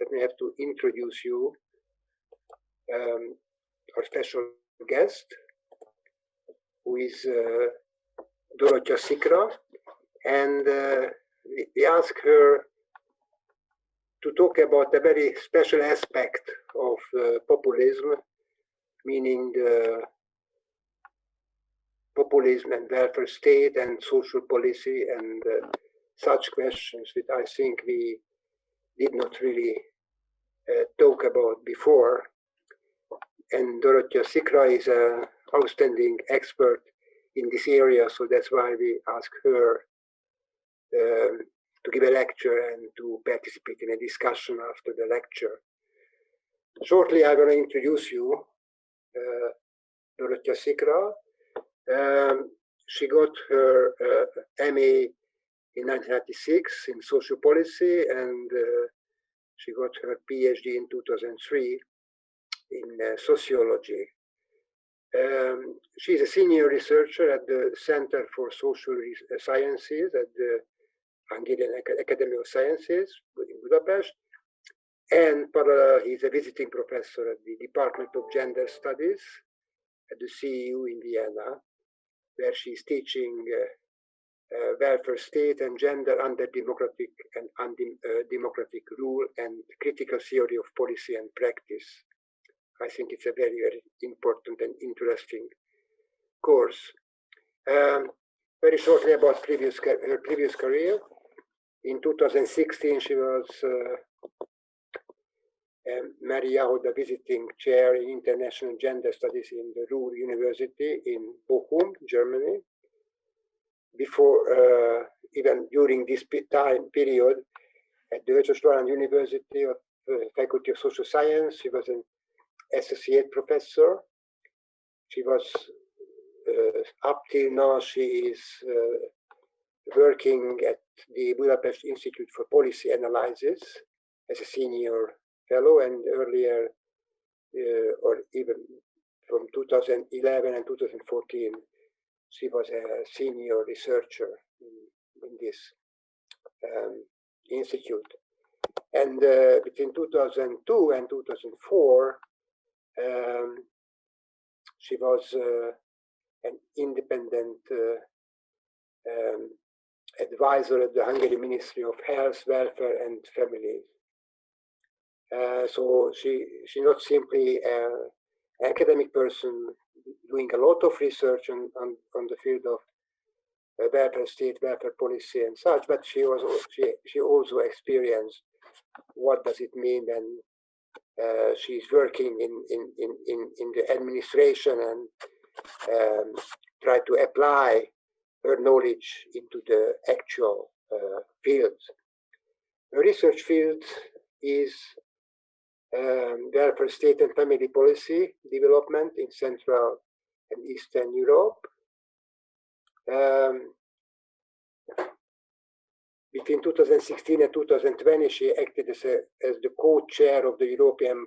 let me have to introduce you our special guest, who is Dorottya Szikra, and we asked her to talk about a very special aspect of populism, meaning the populism and welfare state and social policy and such questions that I think we did not really talk about before. And Dorottya Szikra is an outstanding expert in this area, so that's why we asked her to give a lecture and to participate in a discussion after the lecture. Shortly, I will introduce you Dorottya Szikra. She got her MA in 1996 in social policy, and she got her PhD in 2003 in sociology. She's a senior researcher at the Center for Social Sciences at the Hungarian Academy of Sciences in Budapest, and parallel, he's a visiting professor at the Department of Gender Studies at the CEU in Vienna, where she's teaching welfare state and gender under democratic and undemocratic rule and critical theory of policy and practice. I think it's a very, very important and interesting course. Very shortly about her previous career. In 2016, she was Mary Jahoda visiting chair in international gender studies in the Ruhr University in Bochum, Germany. Before, even during this time period, at the Eötvös Loránd University of Faculty of Social Science, she was an associate professor. She was, up till now, she is working at the Budapest Institute for Policy Analysis as a senior fellow, and earlier, or even from 2011 and 2014, she was a senior researcher in this institute. And between 2002 and 2004, she was an independent advisor at the Hungary Ministry of Health, Welfare and Families. So she's not simply an academic person doing a lot of research on the field of welfare state, welfare policy and such, but she also experienced what does it mean when she's working in the administration and try to apply her knowledge into the actual fields. Her research field is welfare state and family policy development in Central and Eastern Europe. Between 2016 and 2020, she acted as the co-chair of the European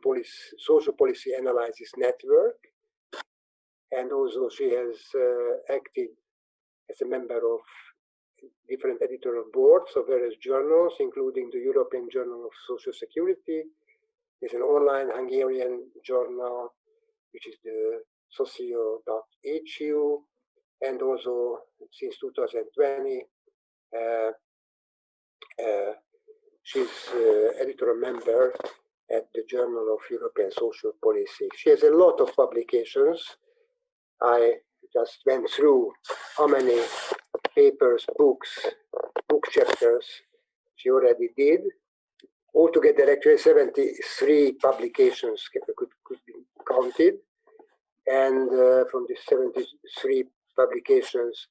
Social Policy Analysis Network, and also she has acted as a member of different editorial boards of various journals, including the European Journal of Social Security. There's an online Hungarian journal, which is the socio.hu, and also since 2020, she's editorial member at the Journal of European Social Policy. She has a lot of publications. I just went through how many papers, books, book chapters she already did. Altogether, actually, 73 publications could be counted. And from the 73 publications,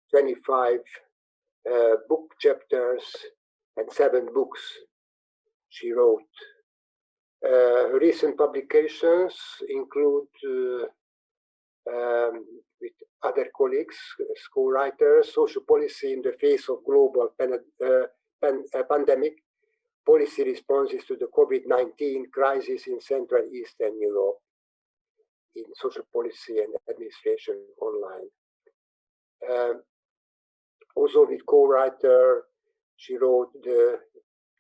25 book chapters and 7 books she wrote. Her recent publications include, with other colleagues, co-writers, Social Policy in the Face of Global Pandemic, Policy Responses to the COVID-19 Crisis in Central and Eastern Europe, in Social Policy and Administration Online. Also with co-writer, she wrote the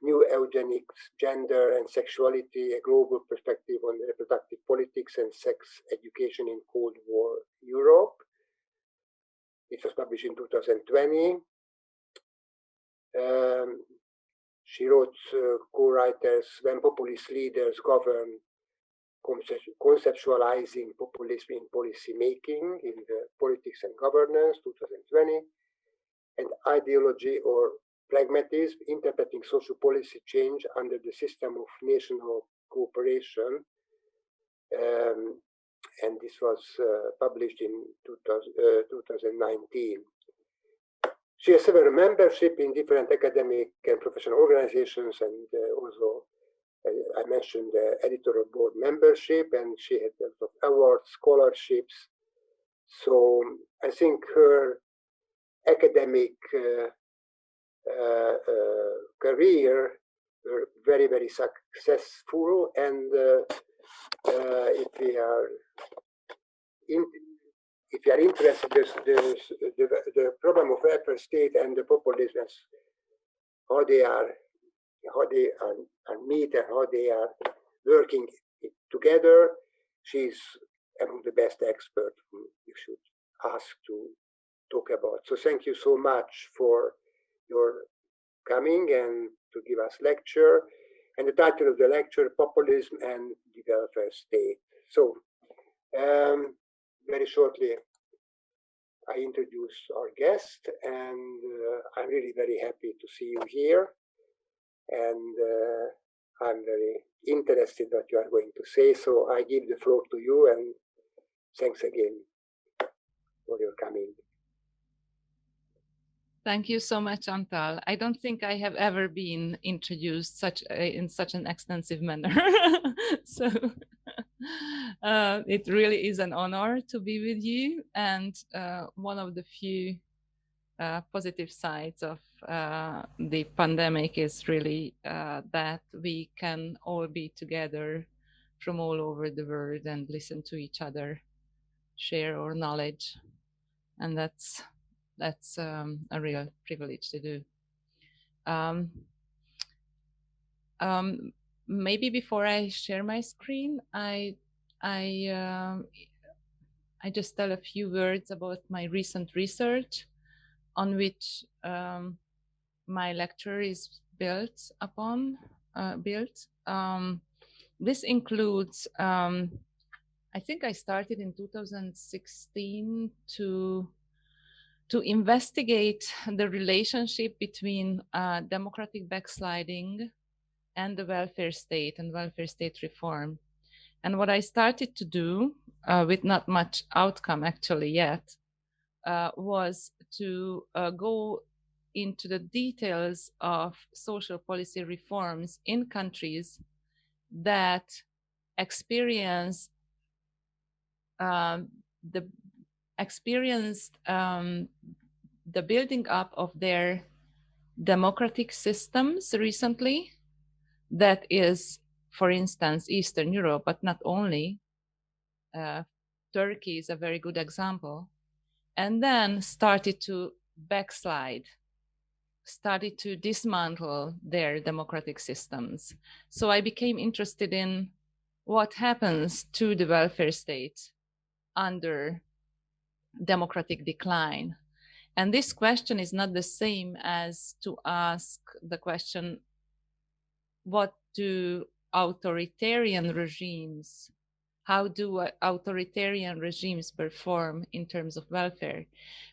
new eugenics, gender and sexuality, a global perspective on reproductive politics and sex education in Cold War Europe. It was published in 2020. She wrote co-writers, When Populist Leaders Govern, Conceptualizing Populism in Policy Making in the Politics and Governance, 2020, and Ideology or Pragmatism, Interpreting Social Policy Change under the System of National Cooperation. And this was published in 2019. She has several membership in different academic and professional organizations, and also I mentioned editorial board membership, and she had a lot of awards, scholarships. So I think her academic career were very, very successful, and if we are interested, the problem of welfare state and the populism, how they are meet and how they are working together. She's among the best experts who you should ask to talk about. So thank you so much for your coming and to give us lecture. And the title of the lecture, Populism and the Welfare State. So very shortly, I introduce our guest, and I'm really very happy to see you here. And I'm very interested what you are going to say. So I give the floor to you, and thanks again for your coming. Thank you so much, Antal. I don't think I have ever been introduced in such an extensive manner. So it really is an honor to be with you. And one of the few positive sides of the pandemic is really that we can all be together from all over the world and listen to each other, share our knowledge. And that's a real privilege to do. Maybe before I share my screen, I just tell a few words about my recent research, on which my lecture is built upon. This includes, I think I started in 2016 to investigate the relationship between democratic backsliding and the welfare state and welfare state reform. And what I started to do, with not much outcome actually yet, was to go into the details of social policy reforms in countries that experienced the building up of their democratic systems recently. That is, for instance, Eastern Europe, but not only. Turkey is a very good example. And then started to backslide, started to dismantle their democratic systems. So I became interested in what happens to the welfare state under democratic decline. And this question is not the same as to ask the question, what do authoritarian regimes, how do authoritarian regimes perform in terms of welfare?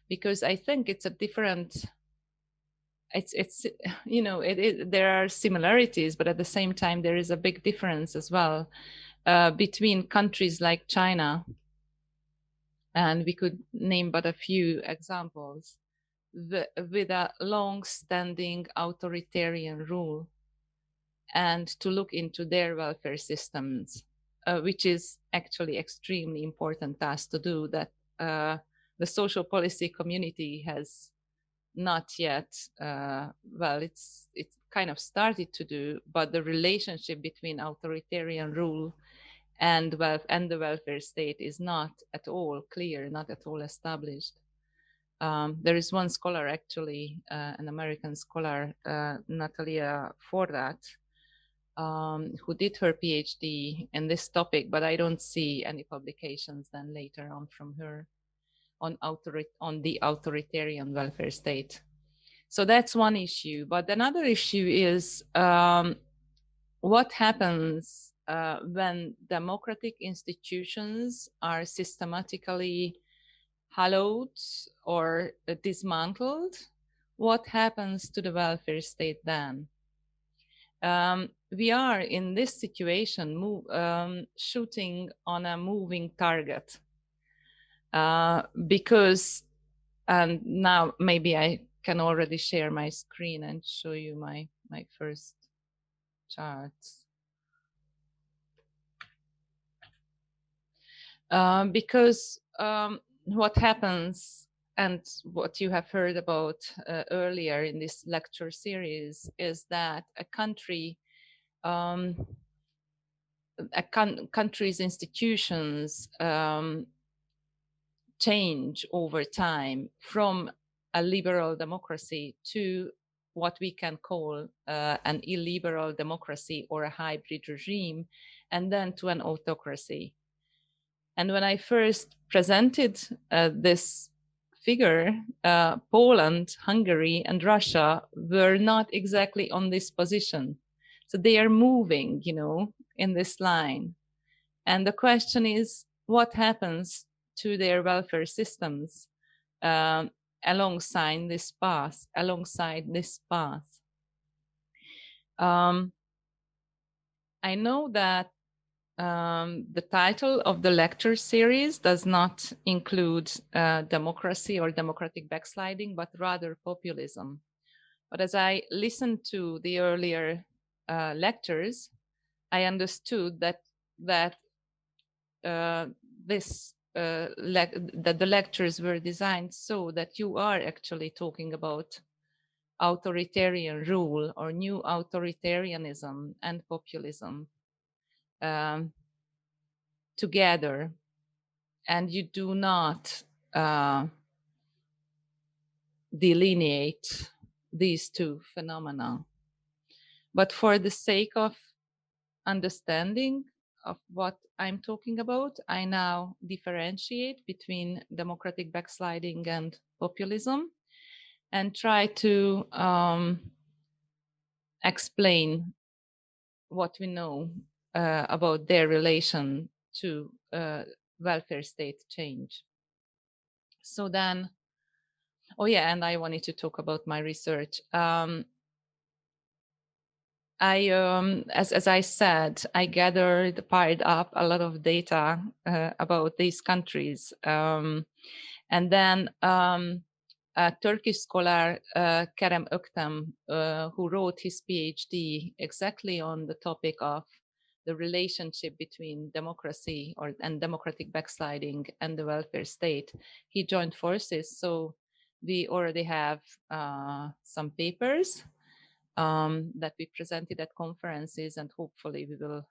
Because I think it's a different, there are similarities, but at the same time, there is a big difference as well between countries like China, and we could name but a few examples, with a long-standing authoritarian rule, and to look into their welfare systems, which is actually extremely important task to do, that the social policy community has not yet, it's kind of started to do, but the relationship between authoritarian rule and the welfare state is not at all clear, not at all established. There is one scholar, actually, an American scholar, Natalia Fordat, who did her PhD in this topic, but I don't see any publications then later on from her on the authoritarian welfare state. So that's one issue. But another issue is what happens when democratic institutions are systematically hollowed or dismantled. What happens to the welfare state then? We are in this situation shooting on a moving target because, and now maybe I can already share my screen and show you my first charts. Because what happens, and what you have heard about earlier in this lecture series, is that a country, country's institutions change over time from a liberal democracy to what we can call an illiberal democracy or a hybrid regime, and then to an autocracy. And when I first presented this figure, Poland, Hungary, and Russia were not exactly on this position. So they are moving, in this line. And the question is, what happens to their welfare systems alongside this path? I know that the title of the lecture series does not include democracy or democratic backsliding, but rather populism. But as I listened to the earlier lectures, I understood that the lectures were designed so that you are actually talking about authoritarian rule or new authoritarianism and populism together, and you do not delineate these two phenomena. But for the sake of understanding of what I'm talking about, I now differentiate between democratic backsliding and populism and try to explain what we know about their relation to welfare state change. So then, oh yeah, and I wanted to talk about my research. As I said, I piled up a lot of data about these countries. And then a Turkish scholar, Kerem Öktem, who wrote his PhD exactly on the topic of the relationship between democracy and democratic backsliding and the welfare state, he joined forces. So we already have some papers that we presented at conferences, and hopefully we will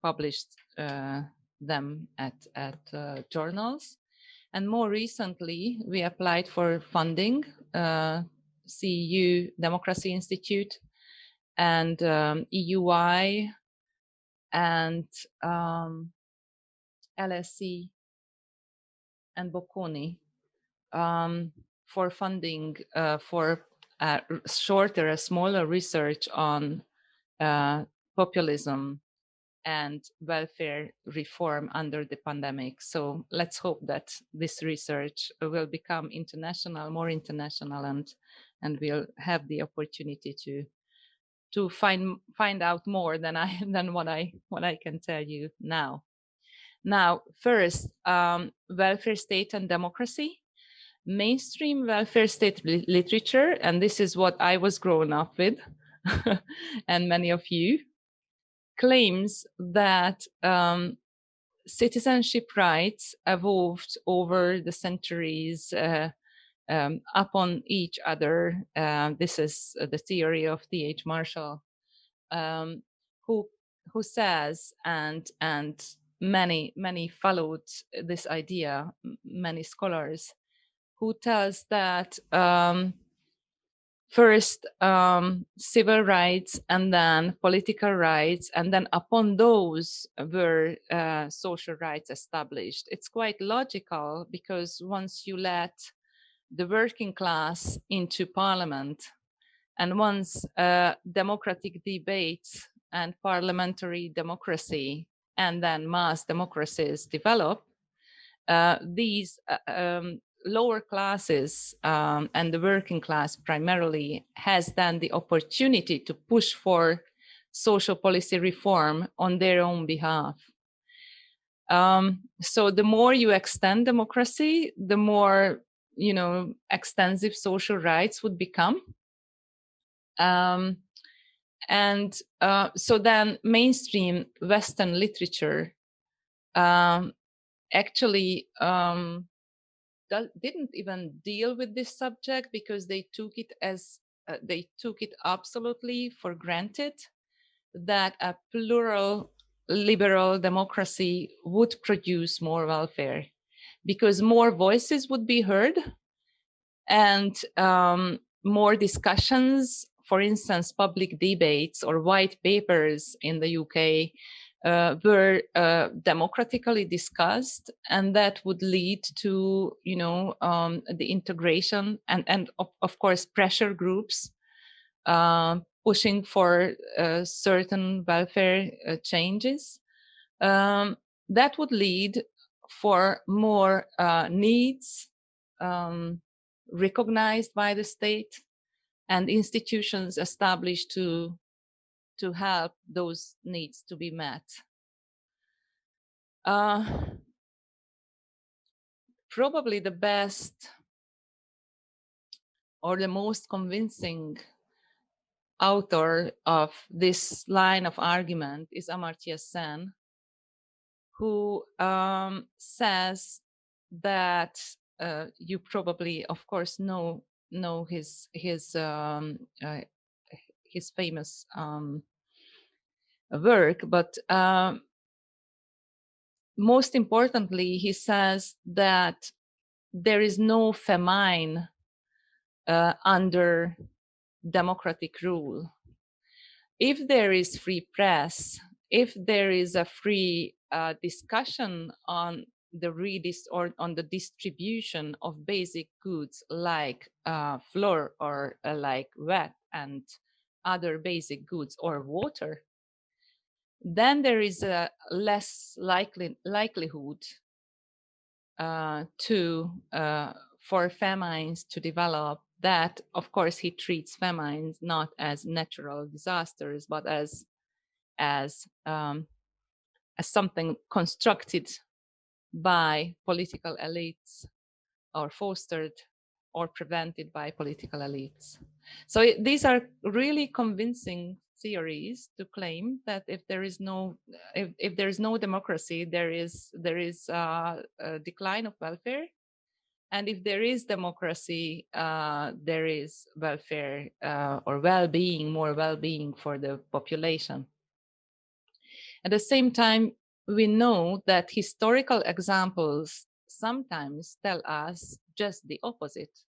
publish them at journals. And more recently, we applied for funding, CEU Democracy Institute and EUI and LSE and Bocconi for funding for a smaller research on populism and welfare reform under the pandemic. So let's hope that this research will become international, more international, and we'll have the opportunity to find out more than what I can tell you now. Now, first, welfare state and democracy. Mainstream welfare state literature, and this is what I was growing up with, and many of you, claims that citizenship rights evolved over the centuries upon each other. This is the theory of D.H. Marshall, who says, and many followed this idea, many scholars, who tells that first civil rights and then political rights, and then upon those were social rights established. It's quite logical, because once you let the working class into parliament, and once democratic debates and parliamentary democracy and then mass democracies develop, these lower classes and the working class primarily has then the opportunity to push for social policy reform on their own behalf. So the more you extend democracy, the more, you know, extensive social rights would become. So then mainstream Western literature actually didn't even deal with this subject, because they took it as they took it absolutely for granted that a plural liberal democracy would produce more welfare, because more voices would be heard, and more discussions, for instance, public debates or white papers in the UK were democratically discussed, and that would lead to, you know, the integration and of course pressure groups pushing for certain welfare changes. That would lead for more needs recognized by the state and institutions established to help those needs to be met. Probably the best or the most convincing author of this line of argument is Amartya Sen, who says that you probably, of course, know his famous work, but most importantly, he says that there is no famine under democratic rule. If there is free press, if there is a free discussion on the distribution of basic goods like flour or like wheat and other basic goods or water, then there is a less likelihood for famines to develop. That, of course, he treats famines not as natural disasters, but as something constructed by political elites, or fostered or prevented by political elites. So these are really convincing theories to claim that if there is no democracy, there is a decline of welfare, and if there is democracy, there is welfare or well-being, more well-being for the population. At the same time, we know that historical examples sometimes tell us just the opposite.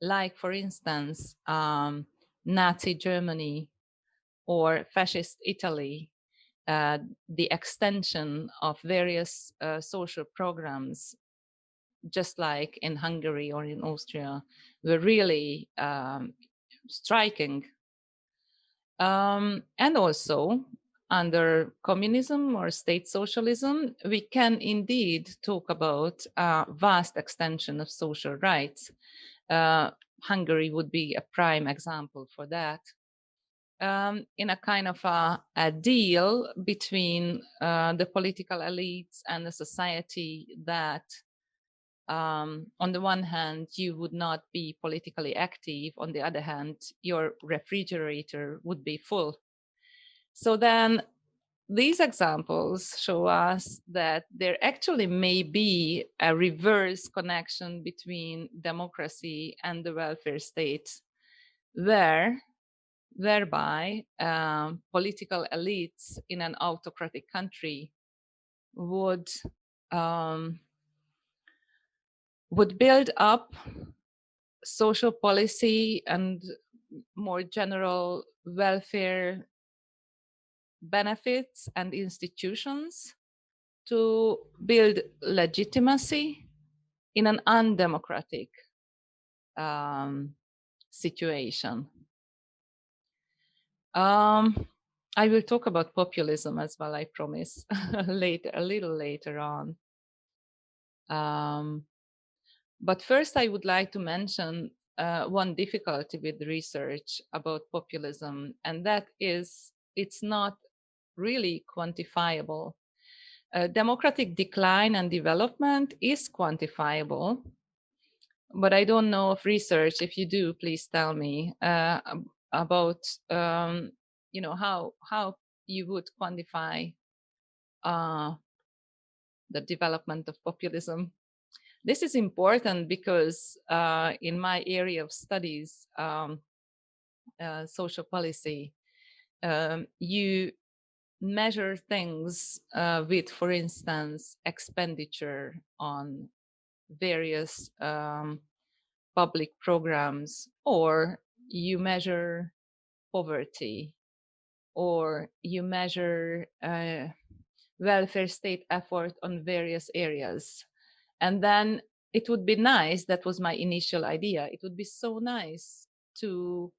Like, for instance, Nazi Germany or fascist Italy, the extension of various social programs, just like in Hungary or in Austria, were really striking. And also, under communism or state socialism, we can indeed talk about a vast extension of social rights. Hungary would be a prime example for that. In a kind of a deal between the political elites and the society that, on the one hand, you would not be politically active, on the other hand, your refrigerator would be full. So then these examples show us that there actually may be a reverse connection between democracy and the welfare state, whereby political elites in an autocratic country would would build up social policy and more general welfare benefits and institutions to build legitimacy in an undemocratic situation. I will talk about populism as well, I promise, a little later on. But first, I would like to mention one difficulty with research about populism, and that is it's not really quantifiable. Democratic decline and development is quantifiable, but I don't know of research. If you do, please tell me about how you would quantify the development of populism. This is important because in my area of studies, social policy, you measure things with, for instance, expenditure on various public programs, or you measure poverty, or you measure welfare state effort on various areas. And then it would be nice, that was my initial idea, it would be so nice to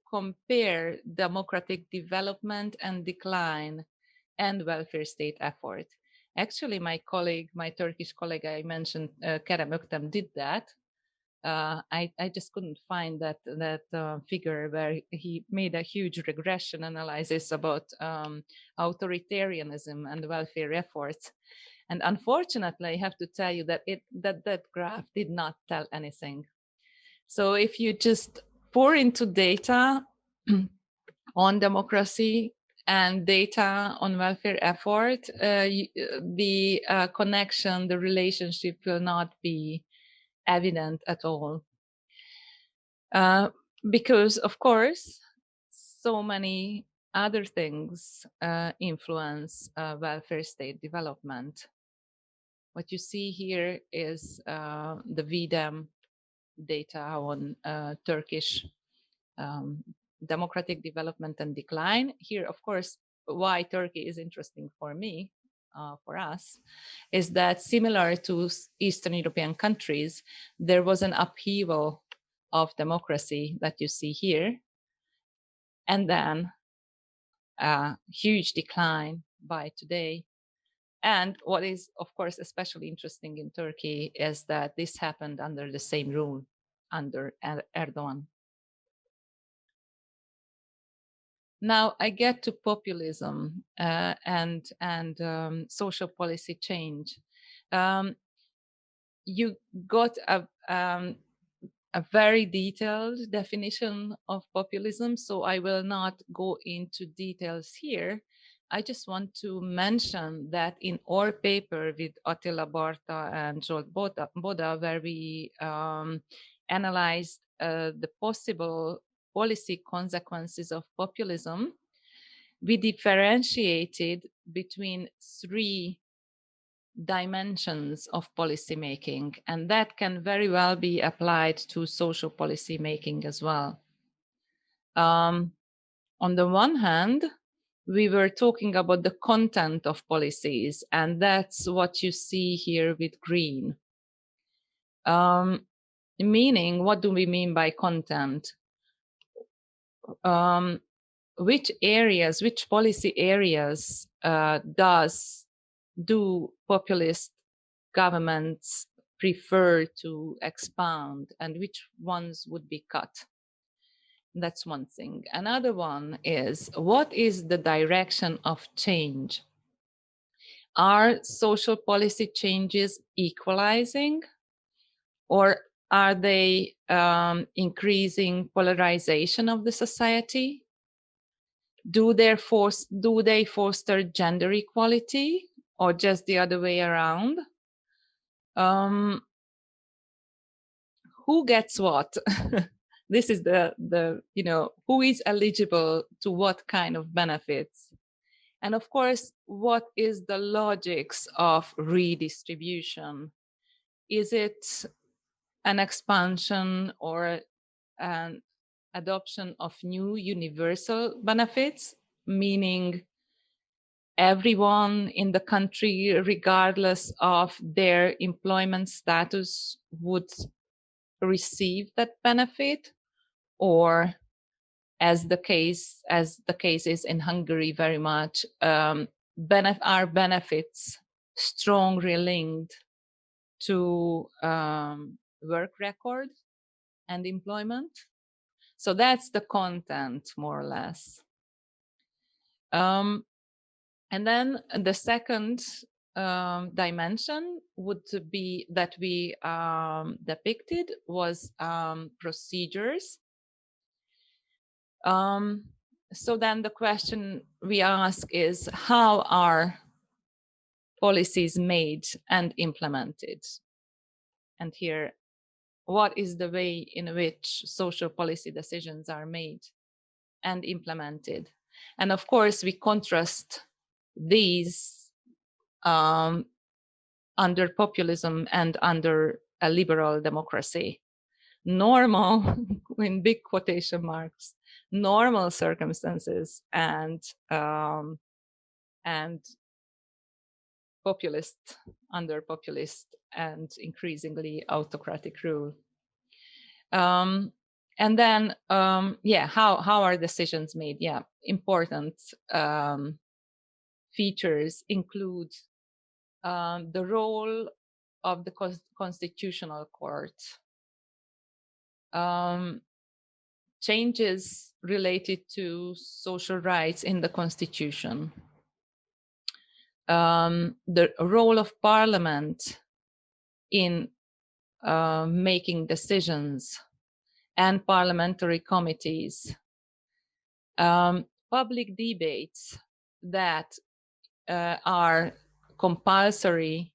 compare democratic development and decline and welfare state effort. Actually, my Turkish colleague I mentioned, Kerem Öktem, did that. I just couldn't find that figure where he made a huge regression analysis about authoritarianism and welfare efforts. And unfortunately, I have to tell you that that graph did not tell anything. So if you just pour into data on democracy and data on welfare effort, the connection, the relationship will not be evident at all. Because, of course, so many other things influence welfare state development. What you see here is the VDEM data on Turkish democratic development and decline. Here, of course, why Turkey is interesting for me, for us, is that similar to Eastern European countries, there was an upheaval of democracy that you see here, and then a huge decline by today. And what is, of course, especially interesting in Turkey is that this happened under the same rule, under Erdogan. Now I get to populism and social policy change. You got a very detailed definition of populism, so I will not go into details here. I just want to mention that in our paper with Attila Barta and Zsolt Boda, where we analyzed the possible policy consequences of populism, we differentiated between 3 dimensions of policy making, and that can very well be applied to social policy making as well. On the one hand, we were talking about the content of policies, and that's what you see here with green. Meaning, what do we mean by content? Which policy areas do populist governments prefer to expound, and which ones would be cut? That's one thing. Another one is, what is the direction of change? Are social policy changes equalizing, or are they increasing polarization of the society? Do they foster gender equality, or just the other way around? Who gets what? This is the who is eligible to what kind of benefits? And of course, what is the logics of redistribution? is it an expansion or an adoption of new universal benefits, meaning everyone in the country, regardless of their employment status, would receive that benefit? Or as the case is in Hungary very much, are benefits strongly linked to work record and employment? So that's the content, more or less. And then the second dimension would be that we depicted was procedures. So then the question we ask is, how are policies made and implemented? And here, what is the way in which social policy decisions are made and implemented? And of course, we contrast these under populism and under a liberal democracy. Normal, in big quotation marks, normal circumstances and populist, under populist and increasingly autocratic rule. And then, how are decisions made? Yeah, important features include the role of the constitutional court, changes related to social rights in the constitution, the role of parliament in making decisions, and parliamentary committees, public debates that are compulsory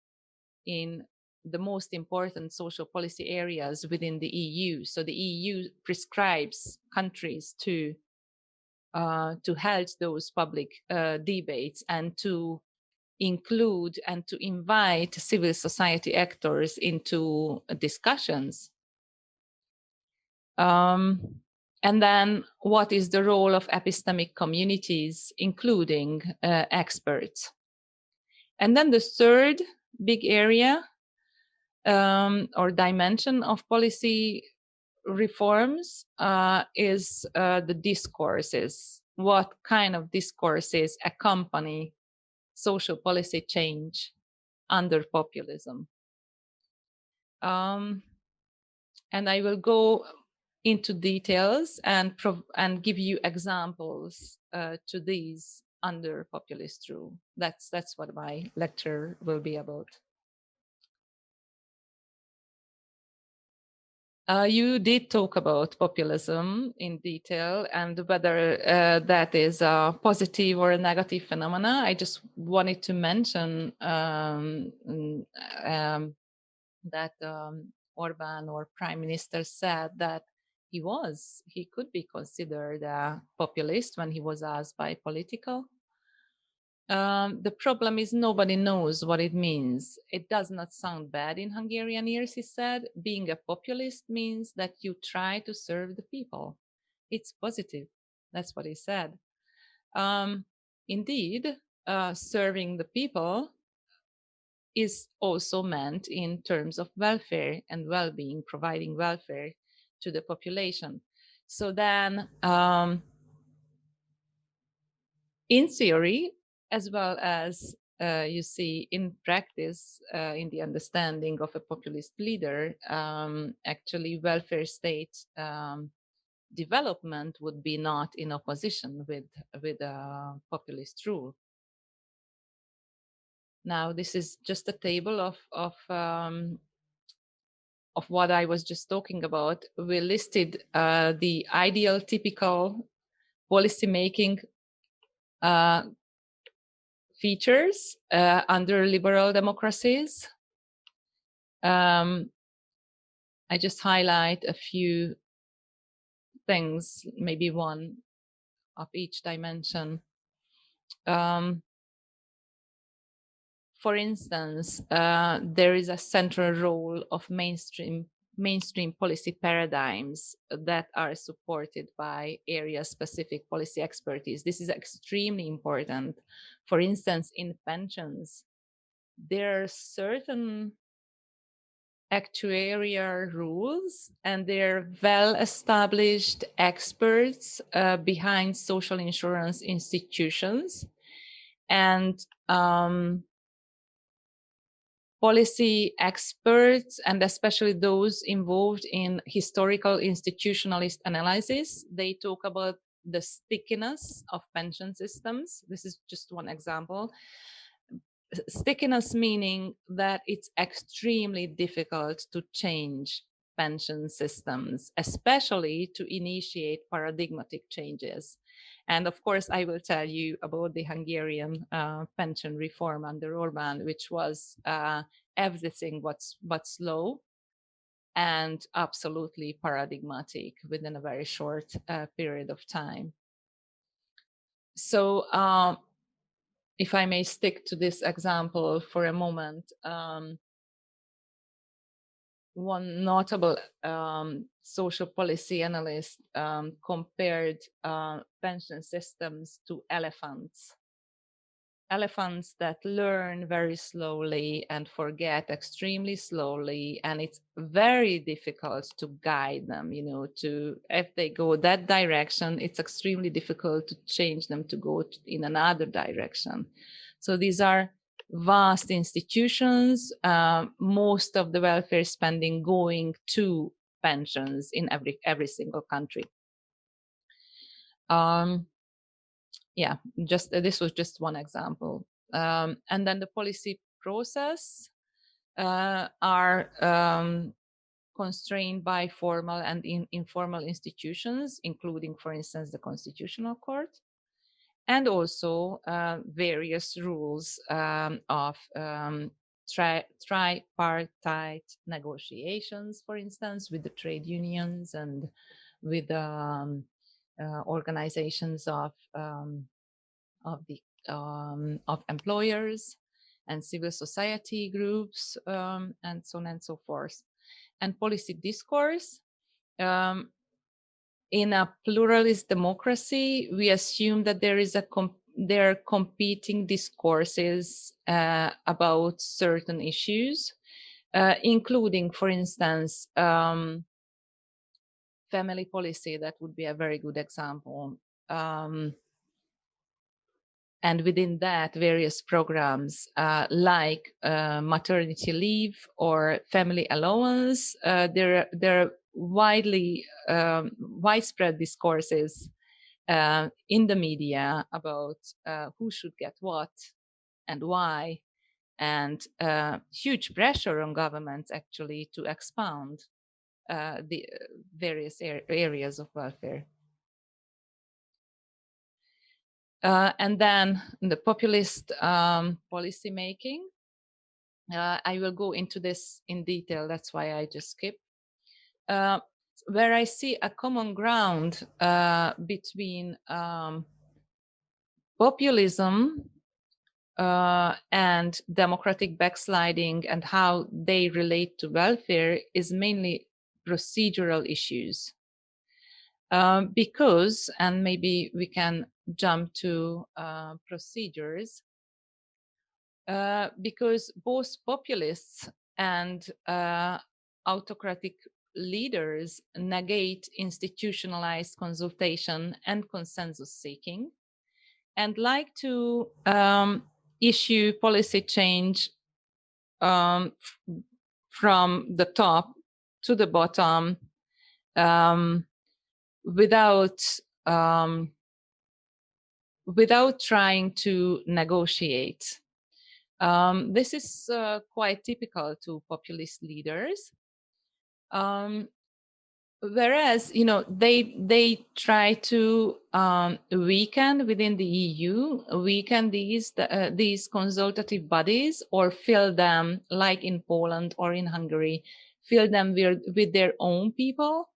in the most important social policy areas within the EU. So the EU prescribes countries to hold those public debates and to include and to invite civil society actors into discussions. And then what is the role of epistemic communities, including experts? And then the third big area or dimension of policy reforms is the discourses. What kind of discourses accompany social policy change under populism? And I will go into details and give you examples to these under populist rule. That's what my lecture will be about. You did talk about populism in detail and whether that is a positive or a negative phenomena. I just wanted to mention that Orbán, or Prime Minister, said that he could be considered a populist when he was asked by Politico. The problem is nobody knows what it means. It does not sound bad in Hungarian ears, he said. Being a populist means that you try to serve the people. It's positive. That's what he said. Indeed, serving the people is also meant in terms of welfare and well-being, providing welfare to the population. So then, in theory, as well as you see in practice, in the understanding of a populist leader, actually welfare state development would be not in opposition with populist rule. Now, this is just a table of what I was just talking about. We listed the ideal, typical policy making features under liberal democracies. I just highlight a few things, maybe one of each dimension. for instance, there is a central role of mainstream policy paradigms that are supported by area-specific policy expertise. This is extremely important. For instance, in pensions, there are certain actuarial rules, and they're well-established experts behind social insurance institutions, and policy experts, and especially those involved in historical institutionalist analysis, they talk about the stickiness of pension systems. This is just one example. Stickiness meaning that it's extremely difficult to change pension systems, especially to initiate paradigmatic changes. And of course, I will tell you about the Hungarian pension reform under Orbán, which was everything but slow and absolutely paradigmatic within a very short period of time. So if I may stick to this example for a moment, one notable social policy analyst compared pension systems to elephants. Elephants that learn very slowly and forget extremely slowly, and it's very difficult to guide them, you know, to, if they go that direction, it's extremely difficult to change them to go in another direction. So these are vast institutions, most of the welfare spending going to pensions in every single country. Yeah, just this was just one example. And then the policy process are constrained by formal and informal institutions, including, for instance, the Constitutional Court, and also various rules of tripartite negotiations, for instance, with the trade unions and with organizations of employers and civil society groups, and so on and so forth. And policy discourse. In a pluralist democracy, we assume that there are competing discourses about certain issues, including, for instance, family policy. That would be a very good example. And within that, various programs like maternity leave or family allowance, there are widespread discourses in the media about who should get what and why, and huge pressure on governments actually to expound the various areas of welfare. And then the populist policy making. I will go into this in detail, that's why I just skipped. Where I see a common ground between populism and democratic backsliding and how they relate to welfare is mainly procedural issues. Because, and maybe we can jump to procedures, because both populists and autocratic leaders negate institutionalized consultation and consensus seeking, and like to issue policy change from the top to the bottom without trying to negotiate. This is quite typical to populist leaders. Whereas, you know, they try to weaken within the EU, weaken these consultative bodies, or fill them, like in Poland or in Hungary, fill them with their own people.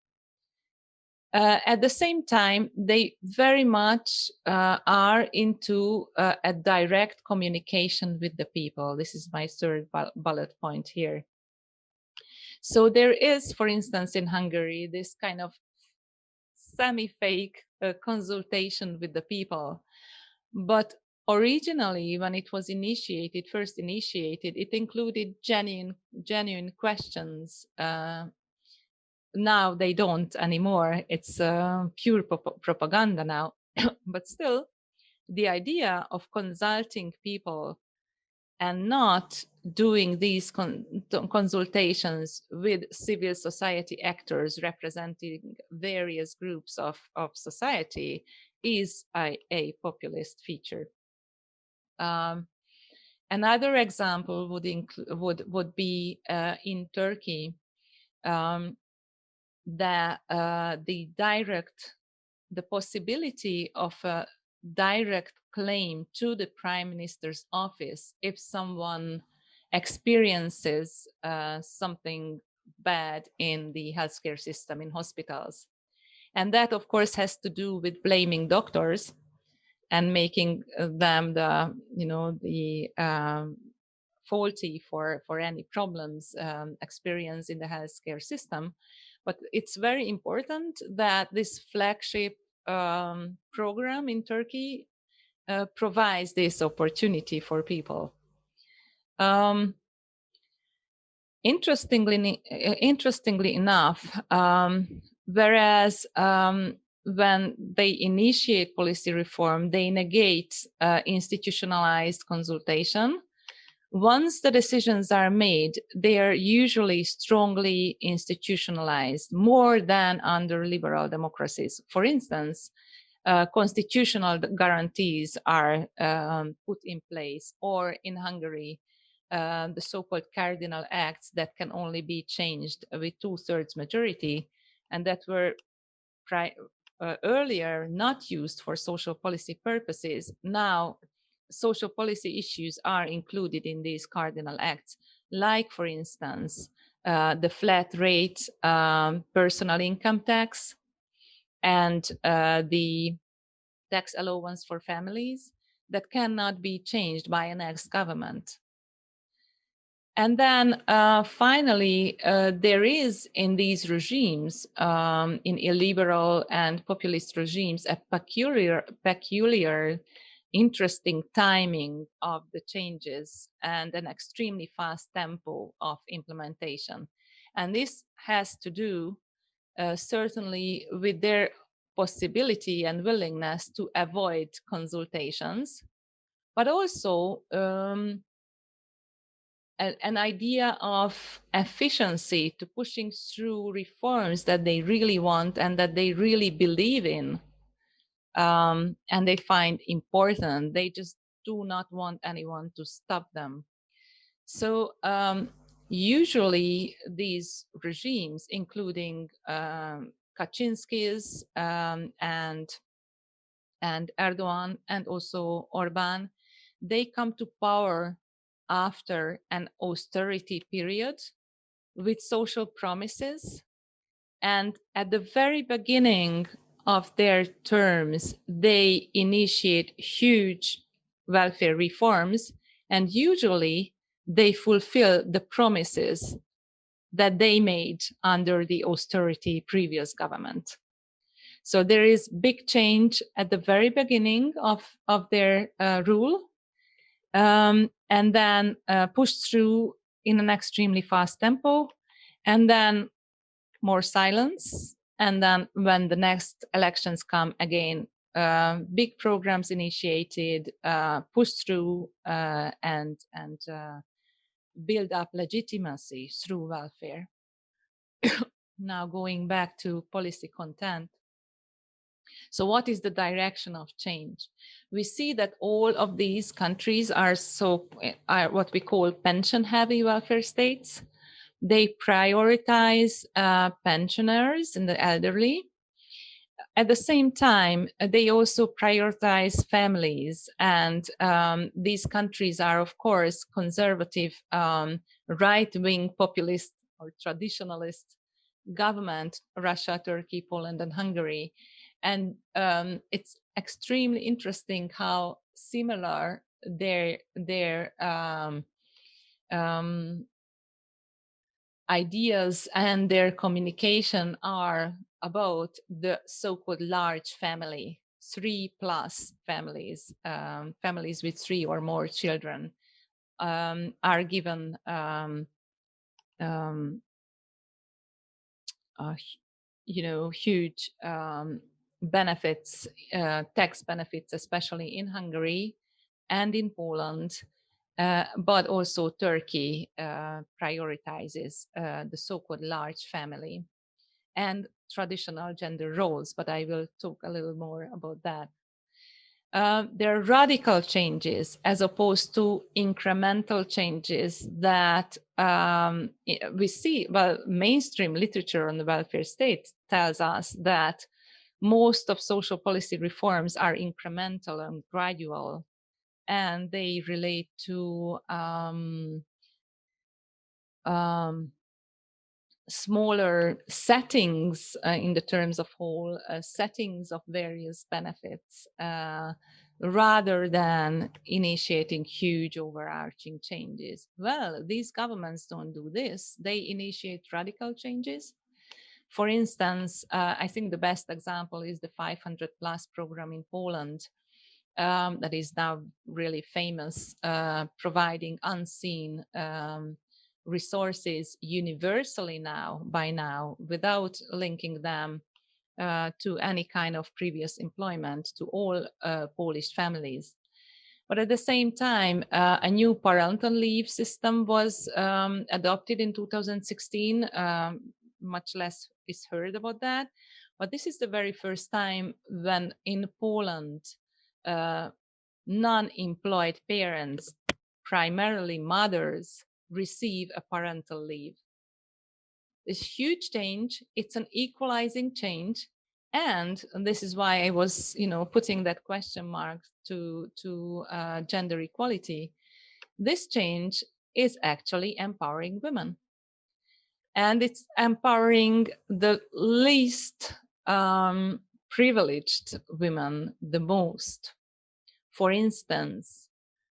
At the same time, they very much are into a direct communication with the people. This is my third bullet point here. So there is, for instance, in Hungary, this kind of semi-fake consultation with the people. But originally, when it was first initiated, it included genuine questions. Now they don't anymore. It's pure propaganda now. But still, the idea of consulting people and not doing these consultations with civil society actors representing various groups of society is a populist feature. Another example would be in Turkey, the possibility of a direct claim to the prime minister's office if someone experiences something bad in the healthcare system, in hospitals. And that, of course, has to do with blaming doctors and making them the faulty for any problems experienced in the healthcare system. But it's very important that this flagship program in Turkey provides this opportunity for people. Interestingly enough, whereas when they initiate policy reform, they negate institutionalized consultation. Once the decisions are made, they are usually strongly institutionalized, more than under liberal democracies. For instance, constitutional guarantees are put in place, or in Hungary, the so-called cardinal acts that can only be changed with 2/3 majority, and that were earlier not used for social policy purposes. Now, social policy issues are included in these cardinal acts, like, for instance, the flat rate personal income tax and the tax allowance for families that cannot be changed by an ex-government. And then finally, there is in these regimes, in illiberal and populist regimes, a peculiar, interesting timing of the changes and an extremely fast tempo of implementation. And this has to do certainly with their possibility and willingness to avoid consultations, but also an idea of efficiency, to pushing through reforms that they really want and that they really believe in, and they find important. They just do not want anyone to stop them. So usually these regimes, including Kaczynski's and Erdogan and also Orbán, they come to power after an austerity period with social promises. And at the very beginning of their terms, they initiate huge welfare reforms, and usually they fulfill the promises that they made under the austerity previous government. So there is big change at the very beginning of their rule, and then pushed through in an extremely fast tempo, and then more silence. And then when the next elections come again, big programs initiated, pushed through, and build up legitimacy through welfare. Now going back to policy content. So what is the direction of change? We see that all of these countries are what we call pension-heavy welfare states. They prioritize pensioners and the elderly. At the same time, they also prioritize families. And these countries are, of course, conservative, right-wing populist or traditionalist government, Russia, Turkey, Poland, and Hungary. And it's extremely interesting how similar their ideas and their communication are about the so-called large family, 3+ families, families with 3 or more children are given huge benefits, tax benefits, especially in Hungary and in Poland. But also Turkey prioritizes the so-called large family and traditional gender roles, but I will talk a little more about that. There are radical changes as opposed to incremental changes that we see. Well, mainstream literature on the welfare state tells us that most of social policy reforms are incremental and gradual, and they relate to smaller settings in the terms of whole settings of various benefits rather than initiating huge overarching changes. Well, these governments don't do this. They initiate radical changes. For instance, I think the best example is the 500+ program in Poland that is now really famous, providing unseen resources universally by now, without linking them to any kind of previous employment to all Polish families. But at the same time, a new parental leave system was adopted in 2016. Much less is heard about that. But this is the very first time when in Poland, non-employed parents, primarily mothers, receive a parental leave. This huge change, it's an equalizing change. And this is why I was, putting that question mark to gender equality. This change is actually empowering women. And it's empowering the least privileged women the most. For instance,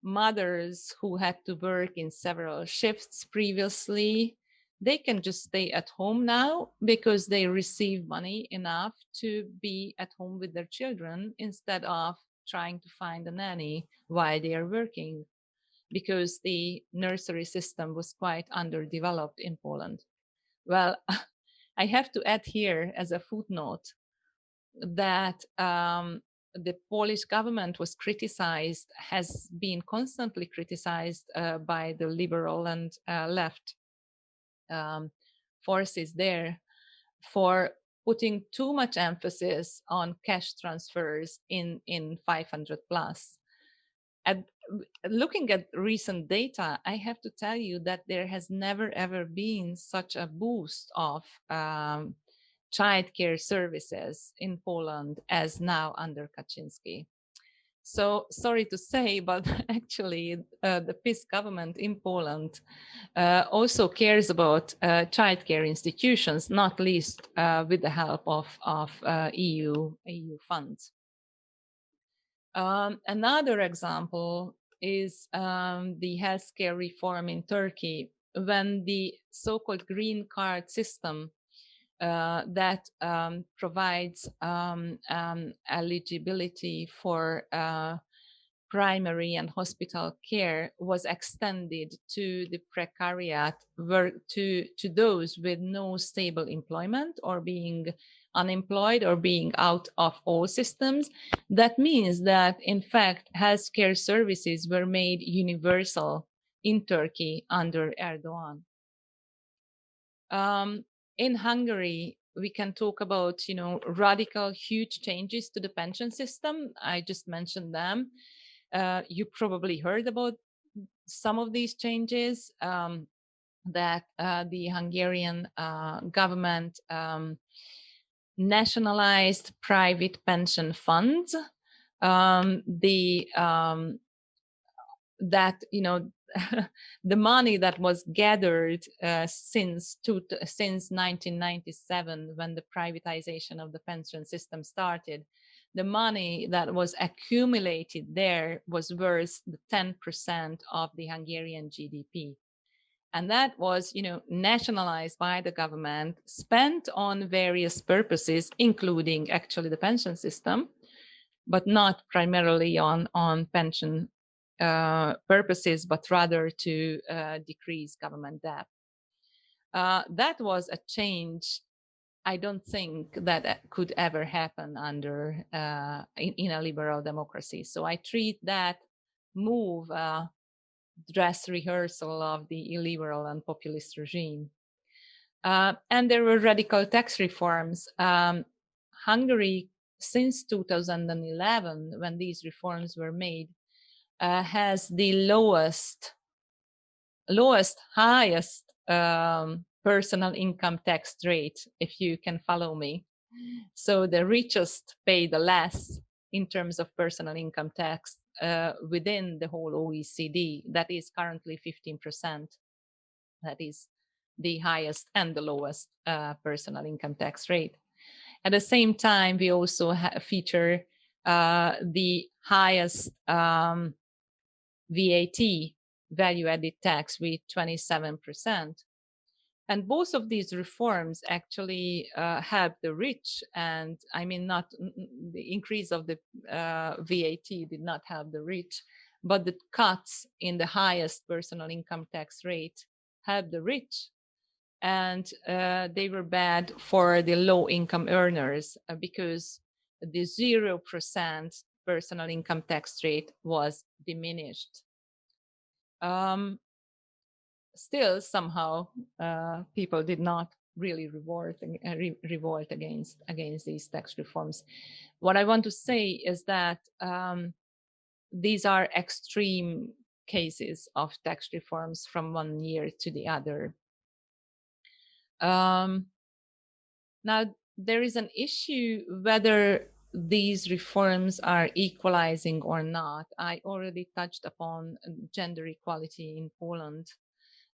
mothers who had to work in several shifts previously, they can just stay at home now because they receive money enough to be at home with their children instead of trying to find a nanny while they are working, because the nursery system was quite underdeveloped in Poland. Well, I have to add here as a footnote that the Polish government was criticized, has been constantly criticized by the liberal and left forces there for putting too much emphasis on cash transfers in 500+. And looking at recent data, I have to tell you that there has never ever been such a boost of childcare services in Poland as now under Kaczynski. So sorry to say, but actually the PiS government in Poland also cares about childcare institutions, not least with the help of EU funds. Another example is the healthcare reform in Turkey, when the so-called green card system that provides eligibility for primary and hospital care was extended to the precariat, to those with no stable employment or being unemployed or being out of all systems. That means that, in fact, healthcare services were made universal in Turkey under Erdogan. In Hungary, we can talk about, radical, huge changes to the pension system. I just mentioned them. You probably heard about some of these changes that the Hungarian government nationalized private pension funds. The that, you know, the money that was gathered since 1997, when the privatization of the pension system started, the money that was accumulated there was worth the 10% of the Hungarian GDP. And that was, you know, nationalized by the government, spent on various purposes, including actually the pension system, but not primarily on pension purposes, but rather to decrease government debt. That was a change I don't think that could ever happen under in a liberal democracy. So I treat that move dress rehearsal of the illiberal and populist regime. And there were radical tax reforms. Hungary, since 2011, when these reforms were made, has the highest personal income tax rate, if you can follow me. So the richest pay the less in terms of personal income tax within the whole OECD. That is currently 15%. That is the highest and the lowest personal income tax rate. At the same time, we also feature the highest VAT, value added tax, with 27%. And both of these reforms actually help the rich. And I mean, not the increase of the VAT did not help the rich, but the cuts in the highest personal income tax rate helped the rich. And they were bad for the low income earners because the 0% personal income tax rate was diminished. Still, somehow, people did not really revolt against these tax reforms. What I want to say is that these are extreme cases of tax reforms from one year to the other. Now, there is an issue whether these reforms are equalizing or not. I already touched upon gender equality in Poland,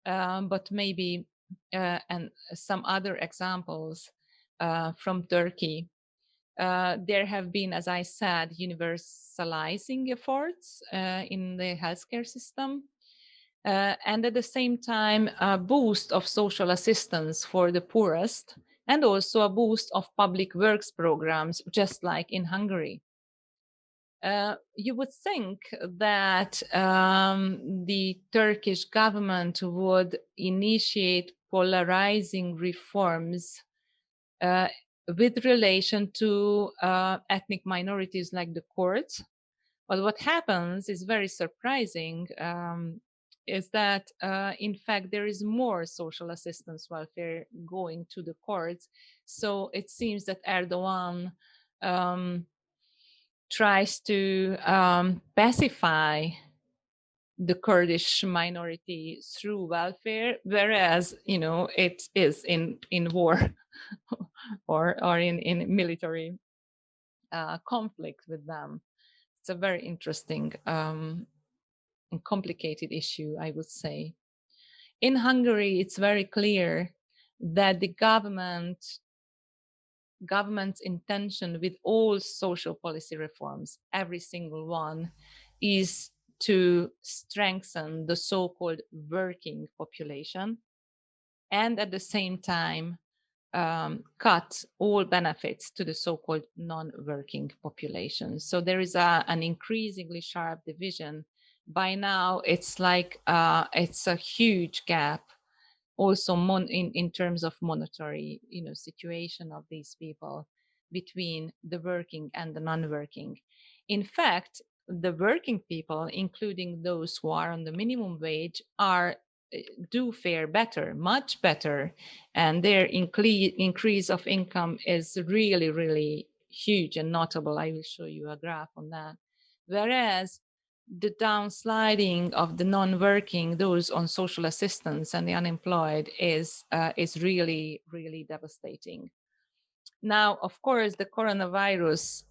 but maybe and some other examples from Turkey. There have been, as I said, universalizing efforts in the healthcare system. And at the same time, a boost of social assistance for the poorest, and also a boost of public works programs, just like in Hungary. You would think that the Turkish government would initiate polarizing reforms with relation to ethnic minorities like the Kurds. But what happens is very surprising, is that in fact there is more social assistance welfare going to the Kurds. So it seems that Erdogan tries to pacify the Kurdish minority through welfare, whereas, you know, it is in war or in military conflict with them. It's a very interesting and complicated issue, I would say. In Hungary, it's very clear that the government's intention with all social policy reforms, every single one, is to strengthen the so-called working population, and at the same time cut all benefits to the so-called non-working population. So there is an increasingly sharp division. By now, it's like it's a huge gap, also in terms of monetary, you know, situation of these people between the working and the non-working. In fact, the working people, including those who are on the minimum wage, do fare better, much better, and their increase of income is really, really huge and notable. I will show you a graph on that. Whereas the downsliding of the non-working, those on social assistance and the unemployed, is really, really devastating. Now, of course, the coronavirus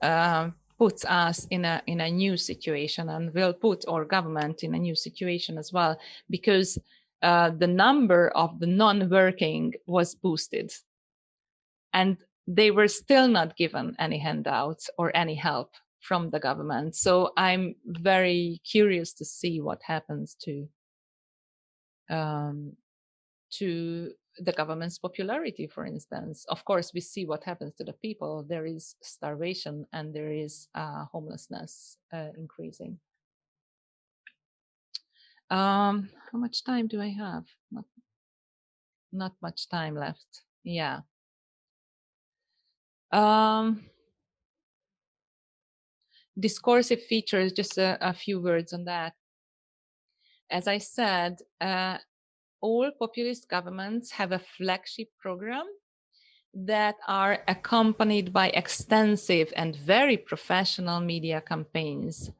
puts us in a new situation, and will put our government in a new situation as well, because the number of the non-working was boosted, and they were still not given any handouts or any help from the government. So I'm very curious to see what happens to the government's popularity, for instance. Of course, we see what happens to the people. There is starvation and there is homelessness increasing. How much time do I have? Not much time left. Yeah. Discursive features, just a few words on that. As I said, all populist governments have a flagship program that are accompanied by extensive and very professional media campaigns.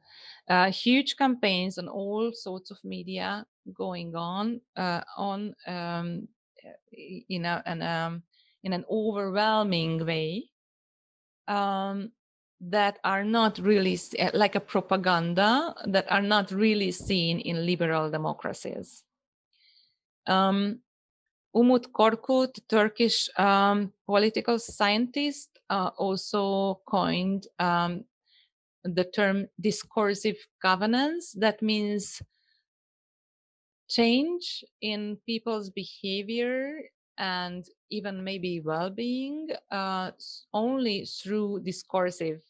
Huge campaigns on all sorts of media going on in an overwhelming way, that are not really like a propaganda, that are not really seen in liberal democracies. Umut Korkut, Turkish political scientist, also coined the term discursive governance. That means change in people's behavior and even maybe well-being only through discursive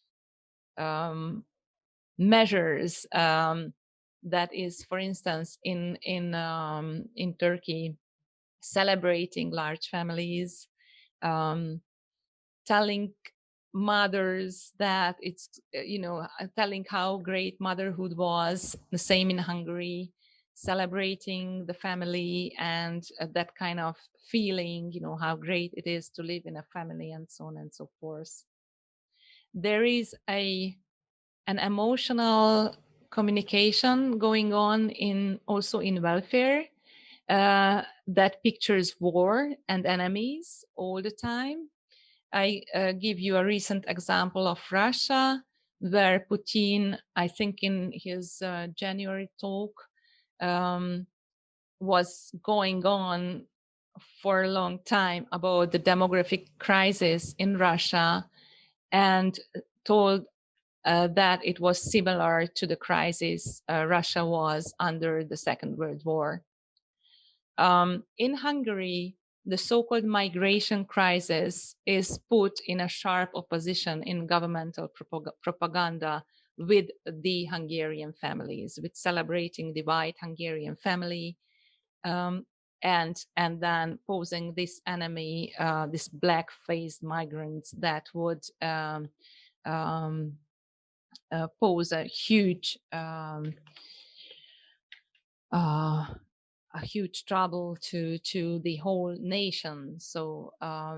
measures. That is, for instance, in Turkey, celebrating large families, telling mothers that it's, telling how great motherhood was. The same in Hungary, celebrating the family and that kind of feeling, how great it is to live in a family, and so on and so forth. There is an emotional communication going on also in welfare, that pictures war and enemies all the time. I give you a recent example of Russia, where Putin, I think in his January talk, was going on for a long time about the demographic crisis in Russia, and told that it was similar to the crisis Russia was under the Second World War. In Hungary, the so-called migration crisis is put in a sharp opposition in governmental propaganda with the Hungarian families, with celebrating the white Hungarian family, and then posing this enemy, this black-faced migrants that would pose a huge trouble to the whole nation. So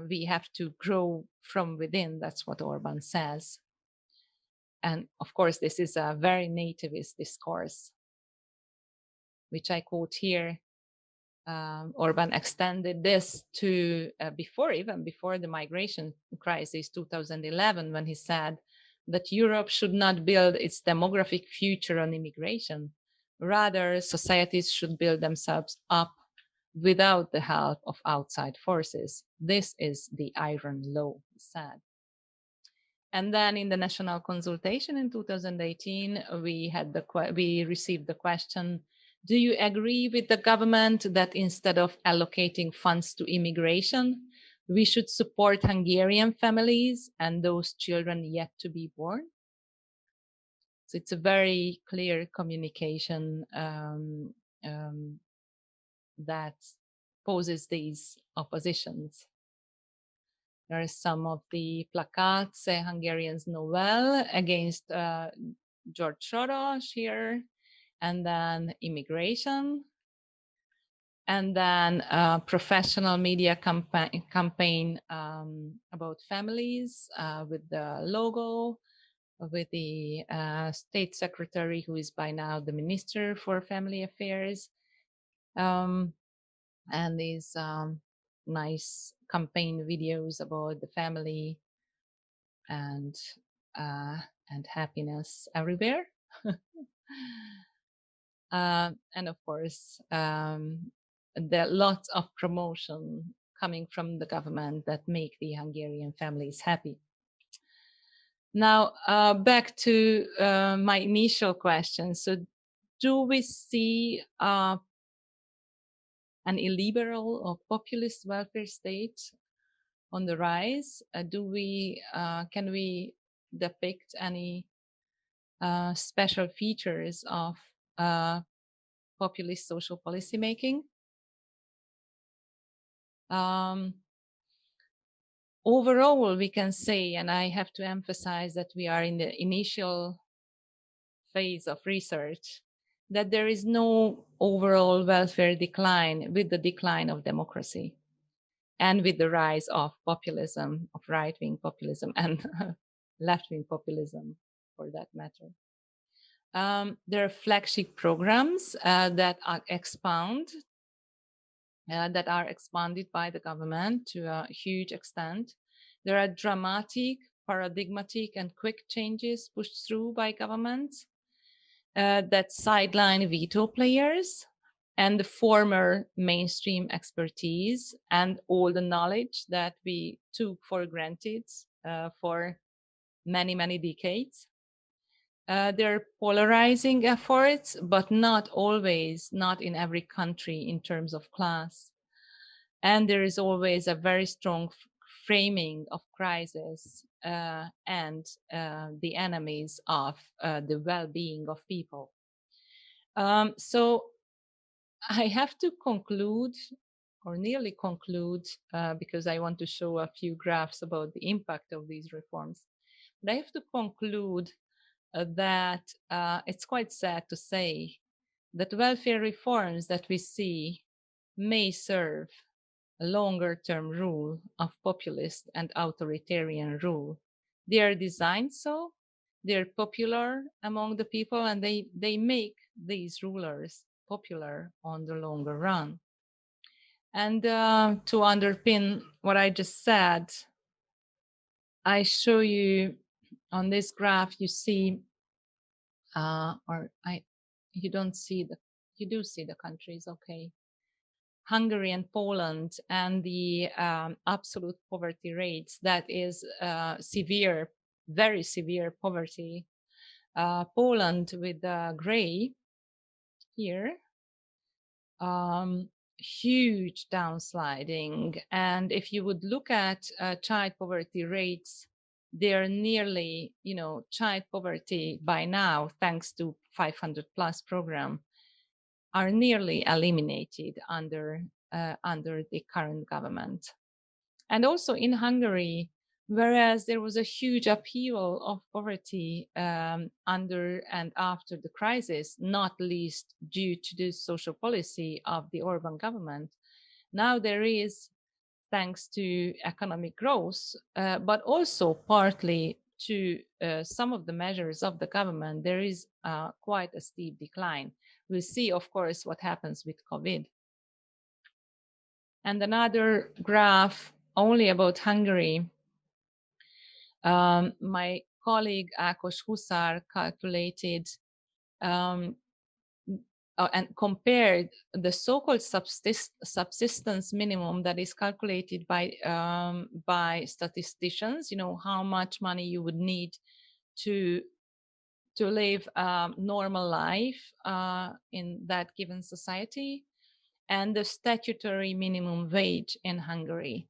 we have to grow from within. That's what Orban says. And of course, this is a very nativist discourse, which I quote here. Orban extended this to even before the migration crisis, 2011, when he said that Europe should not build its demographic future on immigration. Rather, societies should build themselves up without the help of outside forces. This is the iron law, he said. And then in the national consultation in 2018, we received the question, do you agree with the government that instead of allocating funds to immigration, we should support Hungarian families and those children yet to be born? So it's a very clear communication that poses these oppositions. There are some of the placards, Hungarians know well, against George Soros here, and then immigration, and then professional media campaign about families with the logo, with the state secretary, who is by now the Minister for Family Affairs, and these nice campaign videos about the family and and happiness everywhere. And of course, there are lots of promotion coming from the government that make the Hungarian families happy. Now, back to my initial question. So, do we see an illiberal or populist welfare state on the rise? Can we depict any special features of populist social policy making? Overall, we can say, and I have to emphasize that we are in the initial phase of research, that there is no overall welfare decline with the decline of democracy and with the rise of populism, of right-wing populism and left-wing populism for that matter. There are flagship programs that are expanded by the government to a huge extent. There are dramatic, paradigmatic, and quick changes pushed through by governments that sideline veto players and the former mainstream expertise and all the knowledge that we took for granted for many, many decades. There are polarizing efforts, but not always, not in every country in terms of class. And there is always a very strong framing of crisis and the enemies of the well-being of people. So I have to conclude, or nearly conclude, because I want to show a few graphs about the impact of these reforms. But I have to conclude that it's quite sad to say that welfare reforms that we see may serve a longer-term rule of populist and authoritarian rule. They are designed so, they're popular among the people, and they make these rulers popular on the longer run. And to underpin what I just said, I show you on this graph, you see, you don't see you do see the countries, okay. Hungary and Poland and the absolute poverty rates, that is severe, very severe poverty. Poland with the gray here, huge downsliding. And if you would look at child poverty rates, they're nearly, child poverty by now, thanks to 500 plus program, are nearly eliminated under the current government. And also in Hungary, whereas there was a huge upheaval of poverty under and after the crisis, not least due to the social policy of the Orban government, now there is, thanks to economic growth, but also partly to some of the measures of the government, there is quite a steep decline. We'll see, of course, what happens with COVID. And another graph only about Hungary. My colleague Ákos Huszár calculated and compared the so-called subsistence minimum that is calculated by statisticians, how much money you would need to live a normal life in that given society, and the statutory minimum wage in Hungary.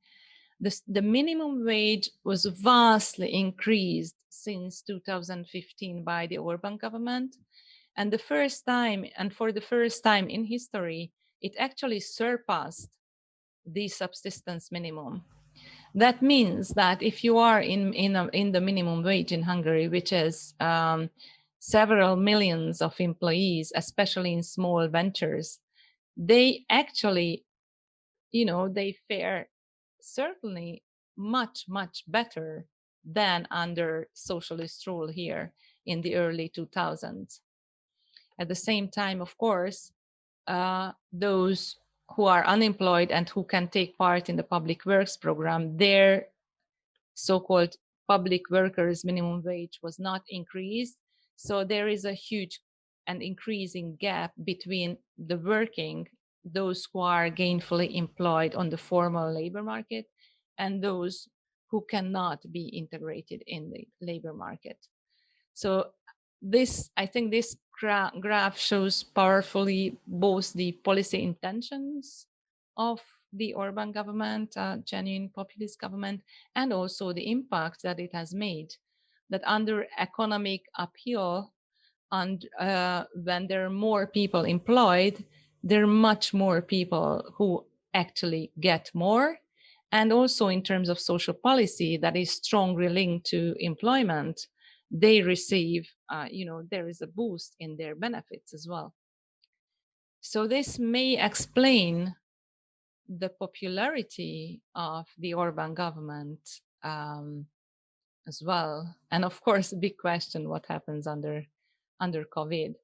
The minimum wage was vastly increased since 2015 by the Orban government. And for the first time in history, it actually surpassed the subsistence minimum. That means that if you are in the minimum wage in Hungary, which is several millions of employees, especially in small ventures, they actually, they fare certainly much, much better than under socialist rule here in the early 2000s. At the same time, of course, those who are unemployed and who can take part in the public works program, their so-called public workers' minimum wage was not increased. So there is a huge and increasing gap between the working, those who are gainfully employed on the formal labor market, and those who cannot be integrated in the labor market. So this, I think this graph shows powerfully both the policy intentions of the Orban government, genuine populist government, and also the impact that it has made, that under economic upheaval, and when there are more people employed, there are much more people who actually get more. And also in terms of social policy that is strongly linked to employment, they receive, there is a boost in their benefits as well. So this may explain the popularity of the Orban government as well. And of course, a big question, what happens under COVID.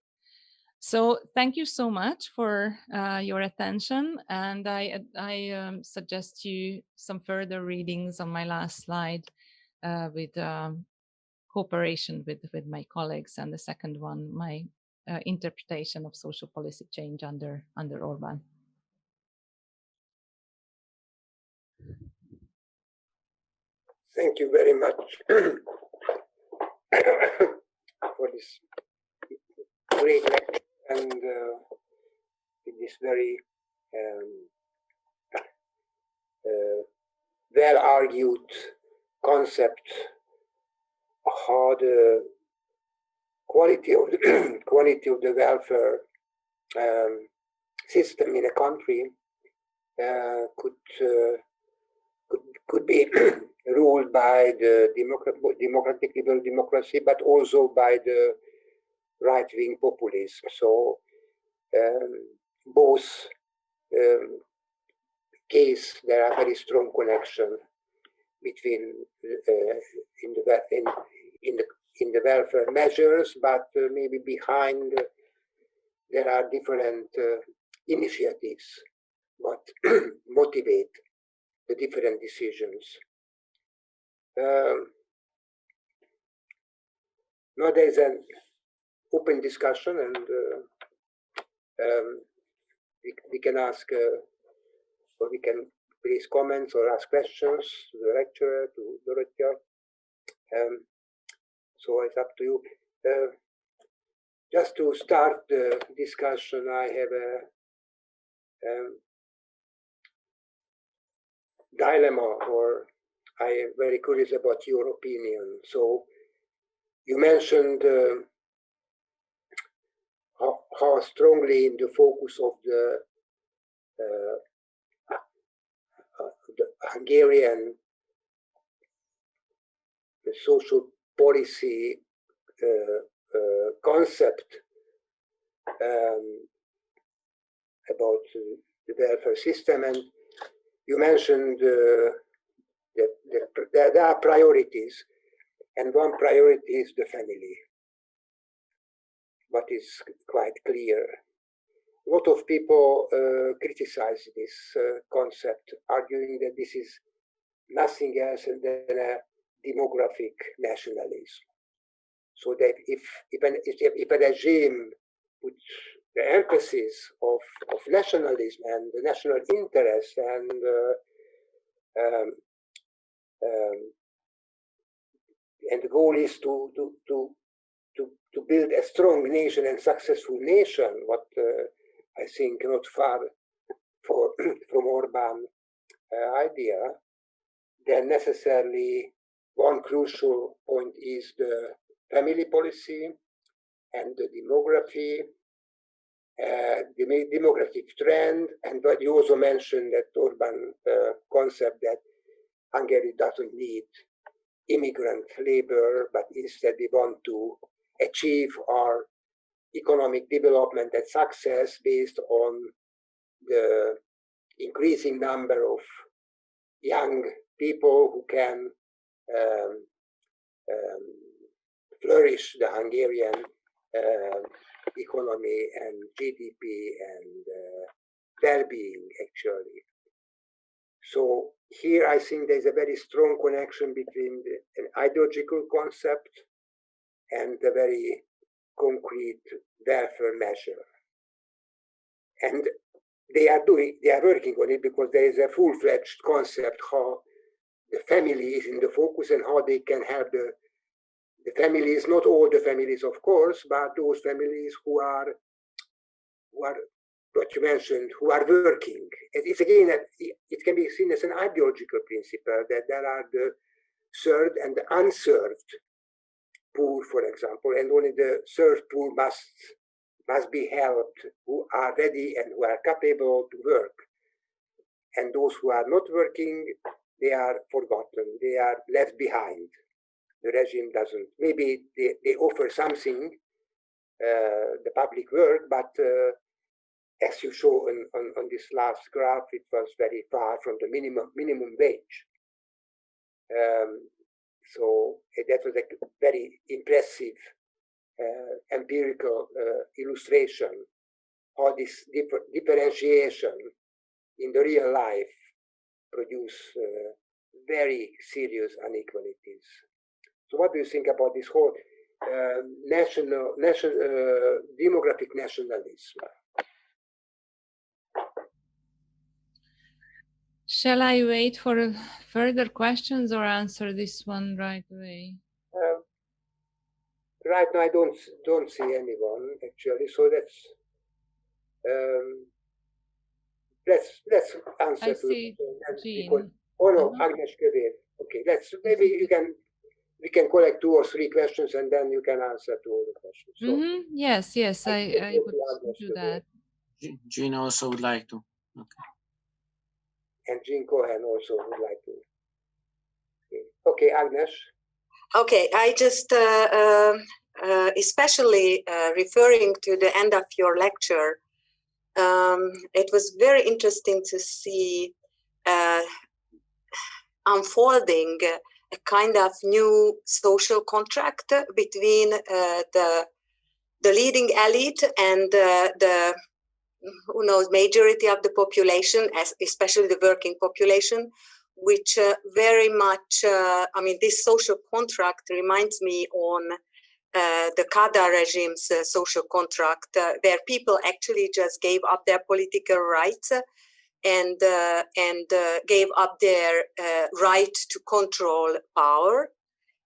So thank you so much for your attention. And I suggest you some further readings on my last slide with cooperation with my colleagues. And the second one, my interpretation of social policy change under Orban. Thank you very much for this great lecture and this very well-argued concept how the quality of the welfare system in a country could be ruled by the democratic liberal democracy, but also by the right-wing populism. So both case there are very strong connection between in the welfare measures, but maybe behind there are different initiatives what motivate the different decisions. Now there is an open discussion, and we can ask or we can raise comments or ask questions to the lecturer, to Dorottya. So it's up to you. Just to start the discussion, I have a dilemma, or I am very curious about your opinion. So you mentioned how strongly in the focus of the Hungarian social policy concept about the welfare system, and you mentioned that there are priorities, and one priority is the family. What is quite clear. A lot of people criticize this concept, arguing that this is nothing else than a demographic nationalism. So that if a regime puts the emphasis of nationalism and the national interest and the goal is to build a strong nation and successful nation, what I think not far from Orban idea, then necessarily one crucial point is the family policy and the demography, the demographic trend, and what you also mentioned that Orban concept that Hungary doesn't need immigrant labor, but instead we want to achieve our economic development and success based on the increasing number of young people who can flourish the Hungarian economy and GDP and well-being, actually. So here I think there's a very strong connection between an ideological concept and a very concrete welfare measure. And they are working on it because there is a full-fledged concept how the family is in the focus and how they can have the families, not all the families, of course, but those families who are what you mentioned, who are working. It's again, it can be seen as an ideological principle that there are the served and the unserved poor, for example, and only the served poor must be helped who are ready and who are capable to work. And those who are not working, they are forgotten, they are left behind. The regime doesn't. Maybe they offer something, the public work, but as you show on this last graph, it was very far from the minimum wage. So that was a very impressive empirical illustration how this differentiation in the real life produce very serious inequalities. So what do you think about this whole demographic nationalism? Shall I wait for further questions or answer this one right away? Right now, I don't see anyone actually. So let's answer I to see Jean. Oh no, Agnieszka did. Okay, maybe we can collect 2 or 3 questions and then you can answer to all the questions. So, yes, I would do that. Jean also would like to. Okay. And Jean Cohen also would like to. Okay, Agnes. Okay, I just especially referring to the end of your lecture, it was very interesting to see unfolding a kind of new social contract between the leading elite and the majority of the population, especially the working population, which very much, this social contract reminds me on the Kadar regime's social contract, where people actually just gave up their political rights and gave up their right to control power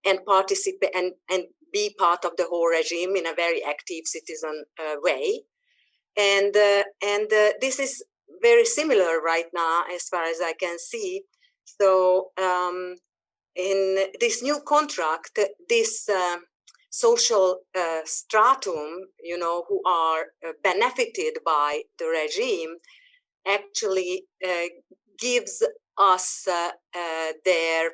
and participate and be part of the whole regime in a very active citizen way. And this is very similar right now, as far as I can see. So in this new contract, this social stratum, who are benefited by the regime, actually gives us their,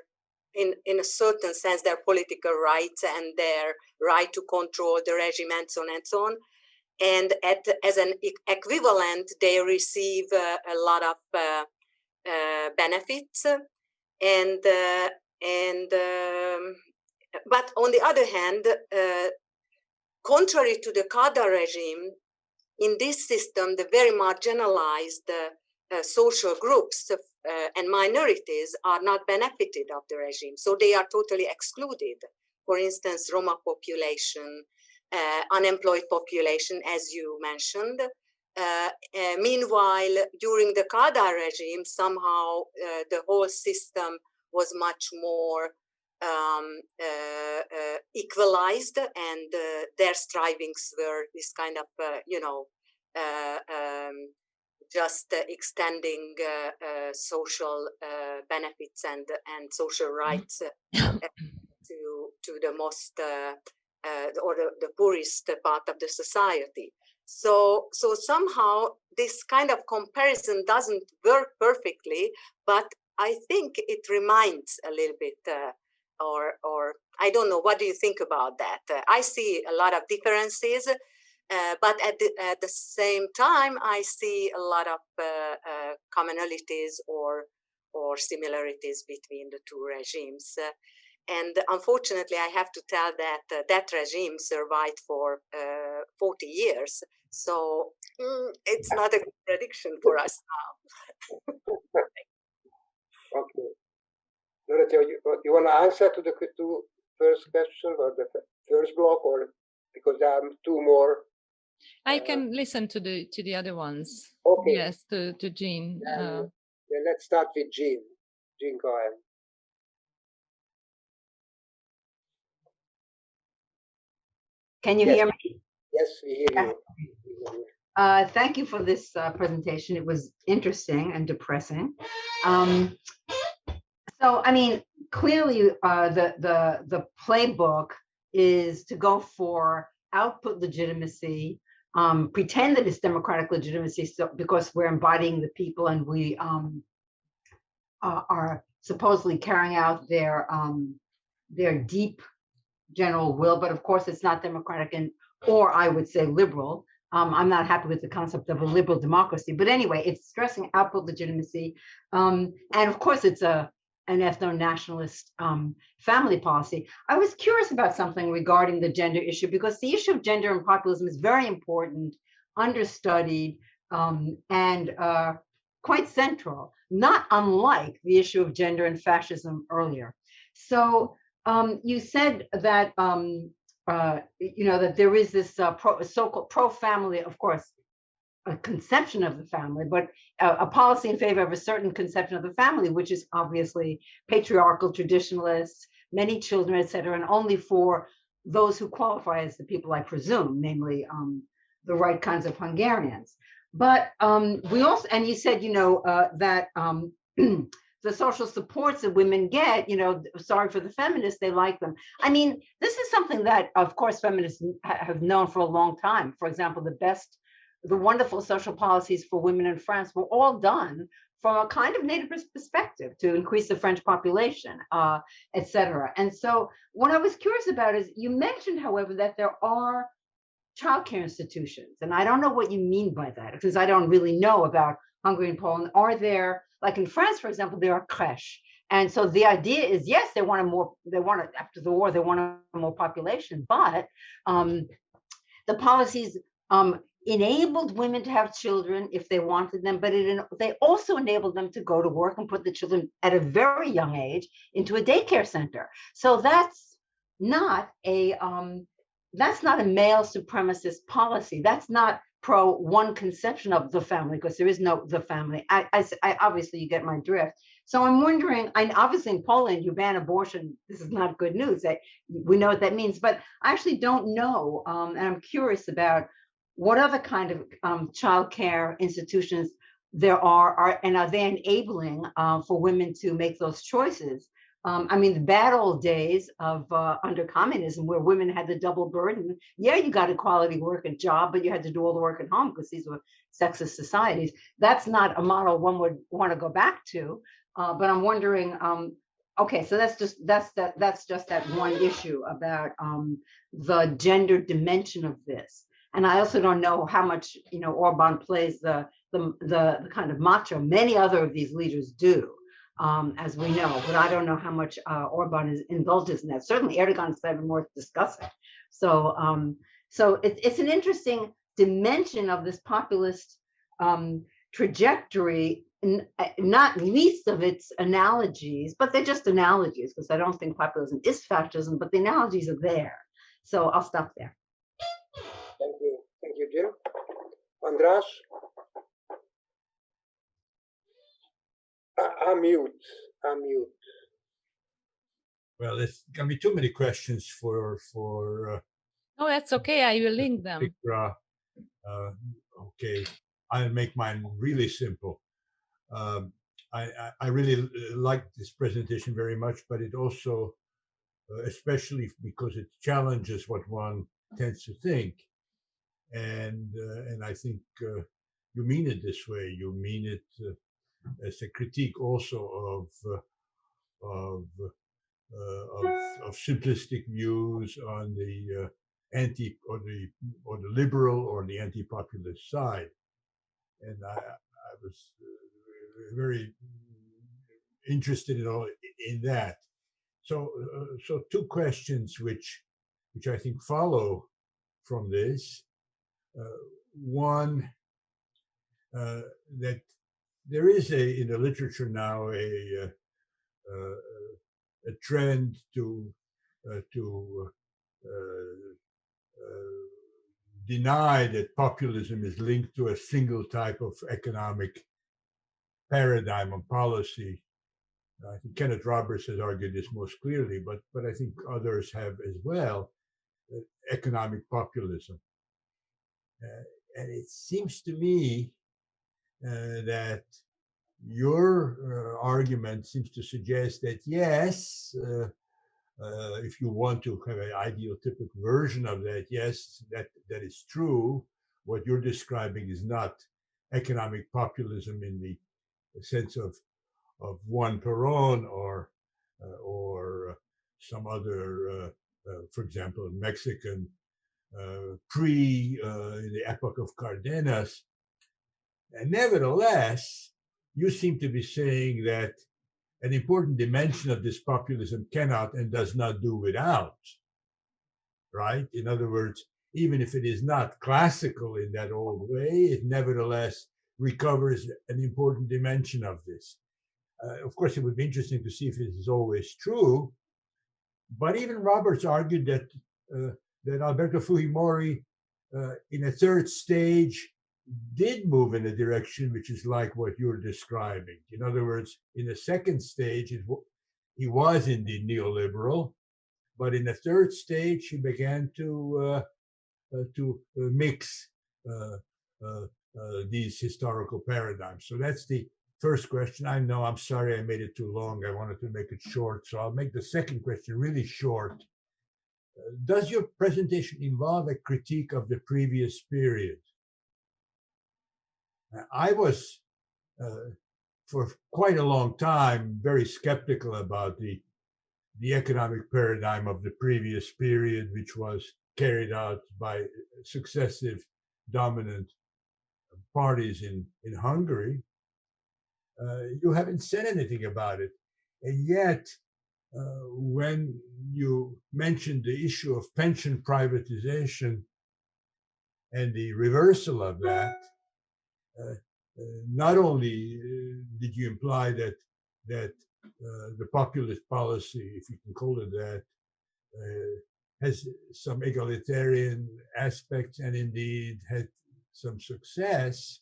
in a certain sense, their political rights and their right to control the regime and so on and so on. And as an equivalent, they receive a lot of benefits, but on the other hand, contrary to the Kadar regime, in this system, the very marginalized social groups and minorities are not benefited of the regime, so they are totally excluded. For instance, Roma population, unemployed population, as you mentioned. Meanwhile, during the Kadar regime, somehow the whole system was much more equalized, and their strivings were this kind of, just extending social benefits and social rights to the most or the poorest part of the society. So somehow this kind of comparison doesn't work perfectly, but I think it reminds a little bit, or I don't know. What do you think about that? I see a lot of differences, but at the same time, I see a lot of commonalities or similarities between the two regimes. And unfortunately, I have to tell that that regime survived for 40 years. So it's not a good prediction for us now. Okay. Dorottya, you want to answer to the two first question or the first block, or because there are two more? I can listen to the other ones. Okay. Yes, to Jean. Then let's start with Jean. Jean, go ahead. Can you hear me? Yes, we hear you. Thank you for this presentation. It was interesting and depressing. So, I mean, clearly the playbook is to go for output legitimacy, pretend that it's democratic legitimacy, so because we're embodying the people and we are supposedly carrying out their deep general will, but of course it's not democratic or I would say liberal. I'm not happy with the concept of a liberal democracy, but anyway, it's stressing output legitimacy, and of course it's an ethno-nationalist family policy. I was curious about something regarding the gender issue, because the issue of gender and populism is very important, understudied, and quite central, not unlike the issue of gender and fascism earlier. So you said that that there is this so-called pro-family, of course, a conception of the family, but a policy in favor of a certain conception of the family, which is obviously patriarchal, traditionalist, many children, etc., and only for those who qualify as the people, I presume, namely the right kinds of Hungarians. But we also, and you said, that the social supports that women get, sorry for the feminists, they like them. I mean, this is something that, of course, feminists have known for a long time. For example, the wonderful social policies for women in France were all done from a kind of nativist perspective to increase the French population, etc. And so what I was curious about is, you mentioned, however, that there are childcare institutions. And I don't know what you mean by that, because I don't really know about Hungary and Poland. Are there, like in France, for example, there are crèches. And so the idea is, yes, after the war, they want a more population, but the policies enabled women to have children if they wanted them, but they also enabled them to go to work and put the children at a very young age into a daycare center. So that's not a male supremacist policy. That's not pro one conception of the family, because there is no the family. I obviously, you get my drift. So I'm wondering, obviously in Poland, you ban abortion. This is not good news. We know what that means, but I actually don't know. And I'm curious about what other kind of child care institutions there are they enabling for women to make those choices? The bad old days of under communism, where women had the double burden. Yeah, you got a quality work and job, but you had to do all the work at home because these were sexist societies. That's not a model one would want to go back to. But I'm wondering, okay, so that's just that one issue about the gender dimension of this. And I also don't know how much Orban plays the kind of macho. Many other of these leaders do. As we know, but I don't know how much Orban indulges in that. Certainly, Erdogan is even worth discussing. So, it's an interesting dimension of this populist trajectory, not least of its analogies, but they're just analogies, because I don't think populism is fascism, but the analogies are there. So I'll stop there. Thank you, Jim. András? I'm mute. Well, there's going to be too many questions for. Oh, that's okay. I will link them. Szikra. Okay, I'll make mine really simple. I really liked this presentation very much, but it also, especially because it challenges what one tends to think, and I think you mean it this way. You mean it as a critique also of simplistic views on the anti or the liberal or the anti-populist side, and I was very interested in that. So two questions which I think follow from this. One, that there is in the literature now a trend to deny that populism is linked to a single type of economic paradigm and policy. I think Kenneth Roberts has argued this most clearly, but I think others have as well, economic populism. And it seems to me that your argument seems to suggest that yes, if you want to have an ideal-typic version of that, yes, that is true. What you're describing is not economic populism in the sense of Juan Perón or some other, for example, Mexican in the epoch of Cardenas. And nevertheless, you seem to be saying that an important dimension of this populism cannot and does not do without, right? In other words, even if it is not classical in that old way, it nevertheless recovers an important dimension of this. Of course, it would be interesting to see if it is always true, but even Roberts argued that Alberto Fujimori, in a third stage, did move in a direction which is like what you're describing. In other words, in the second stage, he was indeed neoliberal, but in the third stage, he began to mix these historical paradigms. So that's the first question. I know, I'm sorry I made it too long. I wanted to make it short, so I'll make the second question really short. Does your presentation involve a critique of the previous period? I was, for quite a long time, very skeptical about the economic paradigm of the previous period, which was carried out by successive dominant parties in Hungary. You haven't said anything about it. And yet, when you mentioned the issue of pension privatization and the reversal of that, not only did you imply that the populist policy, if you can call it that, has some egalitarian aspects and indeed had some success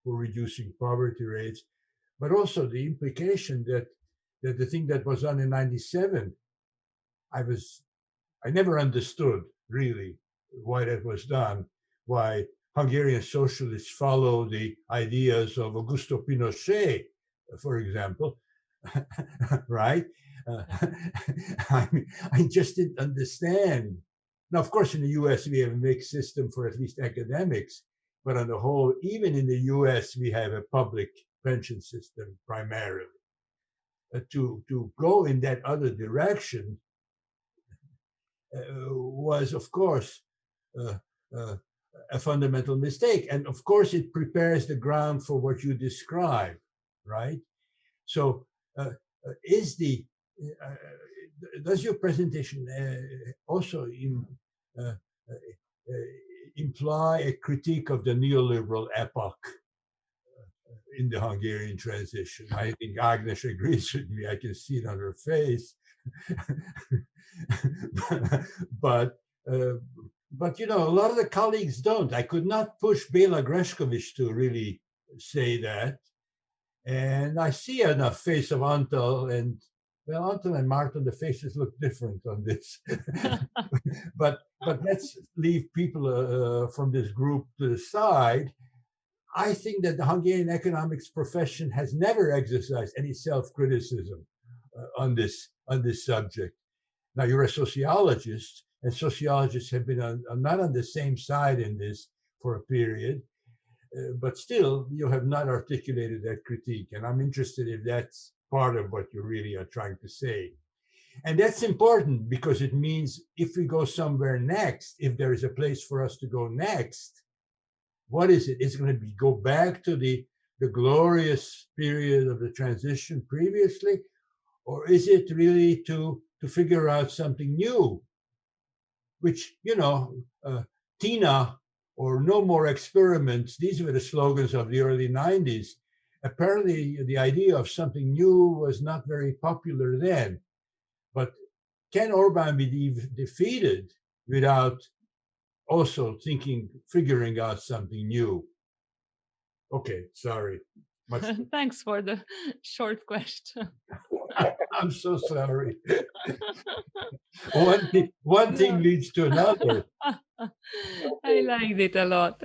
for reducing poverty rates, but also the implication that the thing that was done in '97, I never understood really why that was done, why Hungarian socialists follow the ideas of Augusto Pinochet, for example, right? I just didn't understand. Now, of course, in the US, we have a mixed system for at least academics, but on the whole, even in the US, we have a public pension system primarily. To go in that other direction was, of course, a fundamental mistake. And of course, it prepares the ground for what you describe, right? So does your presentation also imply a critique of the neoliberal epoch in the Hungarian transition? I think Agnes agrees with me. I can see it on her face. But you know, a lot of the colleagues don't. I could not push Béla Greskovics to really say that. And I see on the face of Antal, and well, Antal and Martin, the faces look different on this. but let's leave people from this group to the side. I think that the Hungarian economics profession has never exercised any self-criticism on this subject. Now, you're a sociologist, and sociologists have been not on the same side in this for a period, but still, you have not articulated that critique. And I'm interested if that's part of what you really are trying to say. And that's important because it means if we go somewhere next, if there is a place for us to go next, what is it? It's going to go back to the glorious period of the transition previously, or is it really to figure out something new, which, you know, Tina or no more experiments, these were the slogans of the early 90s. apparently the idea of something new was not very popular then. But can Orban be defeated without also figuring out something new? Okay, sorry. Thanks for the short question. I'm so sorry. One thing leads to another. I liked it a lot.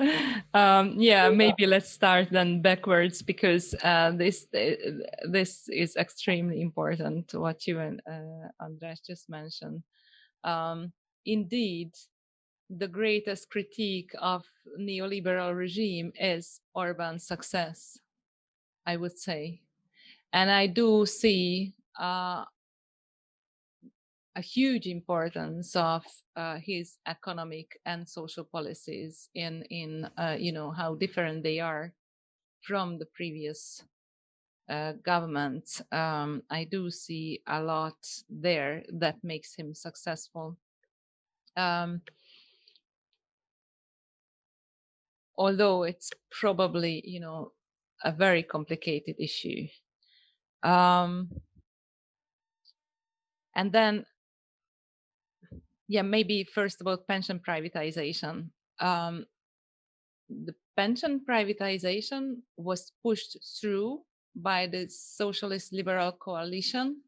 Yeah, maybe let's start then backwards, because this is extremely important, what you and András just mentioned. Indeed, the greatest critique of neoliberal regime is Orban's success, I would say. And I do see a huge importance of his economic and social policies in how different they are from the previous government. I do see a lot there that makes him successful. Although it's probably, a very complicated issue. And then, maybe first about pension privatization. The pension privatization was pushed through by the socialist liberal coalition,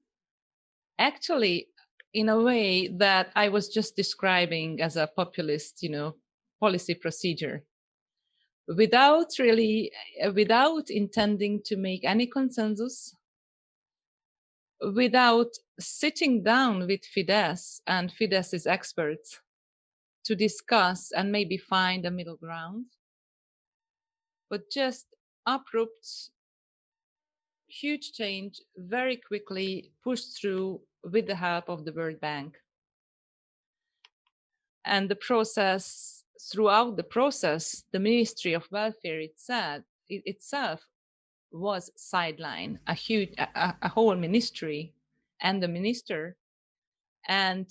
actually in a way that I was just describing as a populist, policy procedure, without intending to make any consensus, without sitting down with Fidesz and Fidesz's experts to discuss and maybe find a middle ground, but just abrupt, huge change, very quickly pushed through with the help of the World Bank. And throughout the process, the Ministry of Welfare itself was sidelined, a whole ministry and the minister, and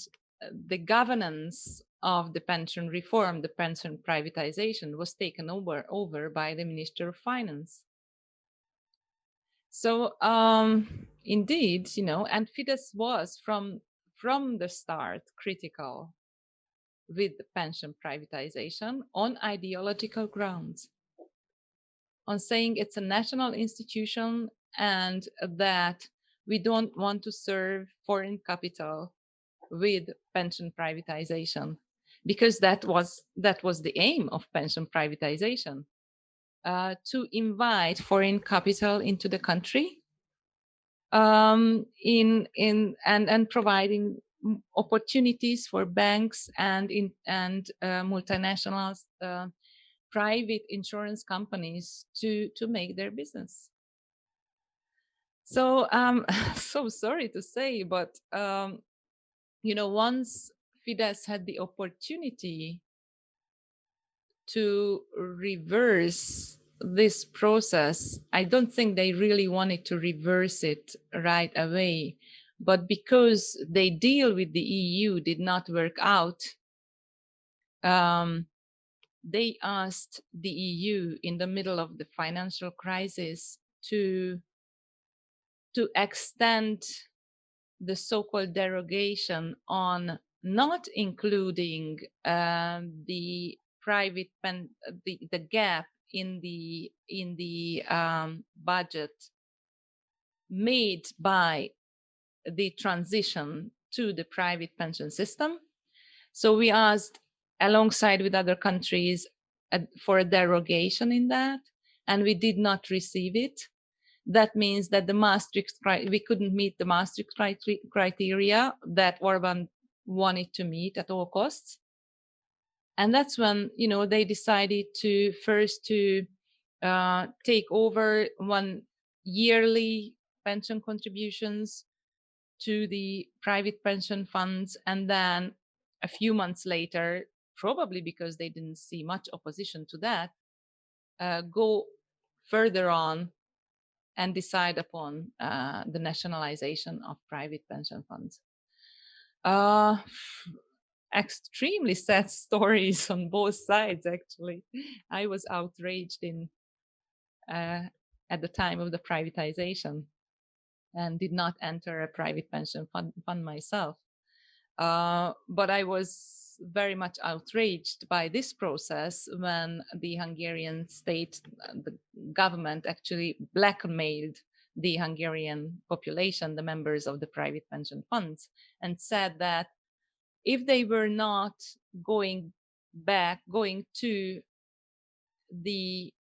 the governance of the pension reform, the pension privatization, was taken over by the Minister of Finance. So indeed, and Fidesz was from the start critical with the pension privatization on ideological grounds, on saying it's a national institution and that we don't want to serve foreign capital with pension privatization, because that was the aim of pension privatization, to invite foreign capital into the country, and providing opportunities for banks and multinationals, private insurance companies to make their business. So so sorry to say, but once Fidesz had the opportunity to reverse this process, I don't think they really wanted to reverse it right away. But because they deal with the EU did not work out, they asked the EU in the middle of the financial crisis to extend the so-called derogation on not including the private the gap in the budget made by the transition to the private pension system. So we asked, alongside with other countries, for a derogation in that, and we did not receive it. That means that we couldn't meet the Maastricht criteria that Orban wanted to meet at all costs. And that's when, they decided to first take over one yearly pension contributions to the private pension funds, and then a few months later, probably because they didn't see much opposition to that, go further on and decide upon the nationalization of private pension funds. Extremely sad stories on both sides, actually. I was outraged and at the time of the privatization, and did not enter a private pension fund myself. But I was very much outraged by this process when the Hungarian state, the government, actually blackmailed the Hungarian population, the members of the private pension funds, and said that if they were not going to the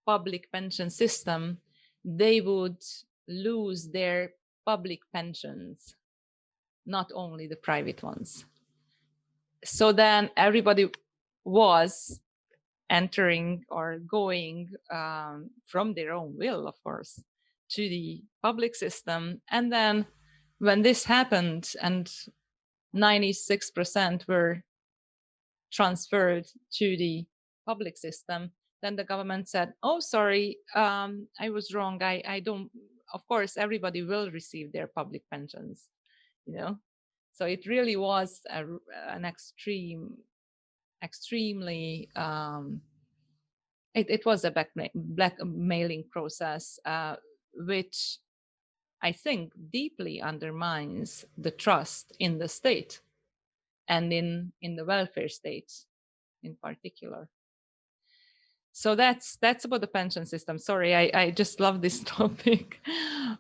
public pension system, they would lose their public pensions, not only the private ones. So then everybody was entering or going from their own will, of course, to the public system. And then when this happened and 96% were transferred to the public system, then the government said, oh, sorry, I was wrong. I don't, of course, everybody will receive their public pensions, you know. So it really was an extremely, it was a blackmailing process, which I think deeply undermines the trust in the state and in the welfare state in particular. So that's about the pension system. Sorry, I just love this topic.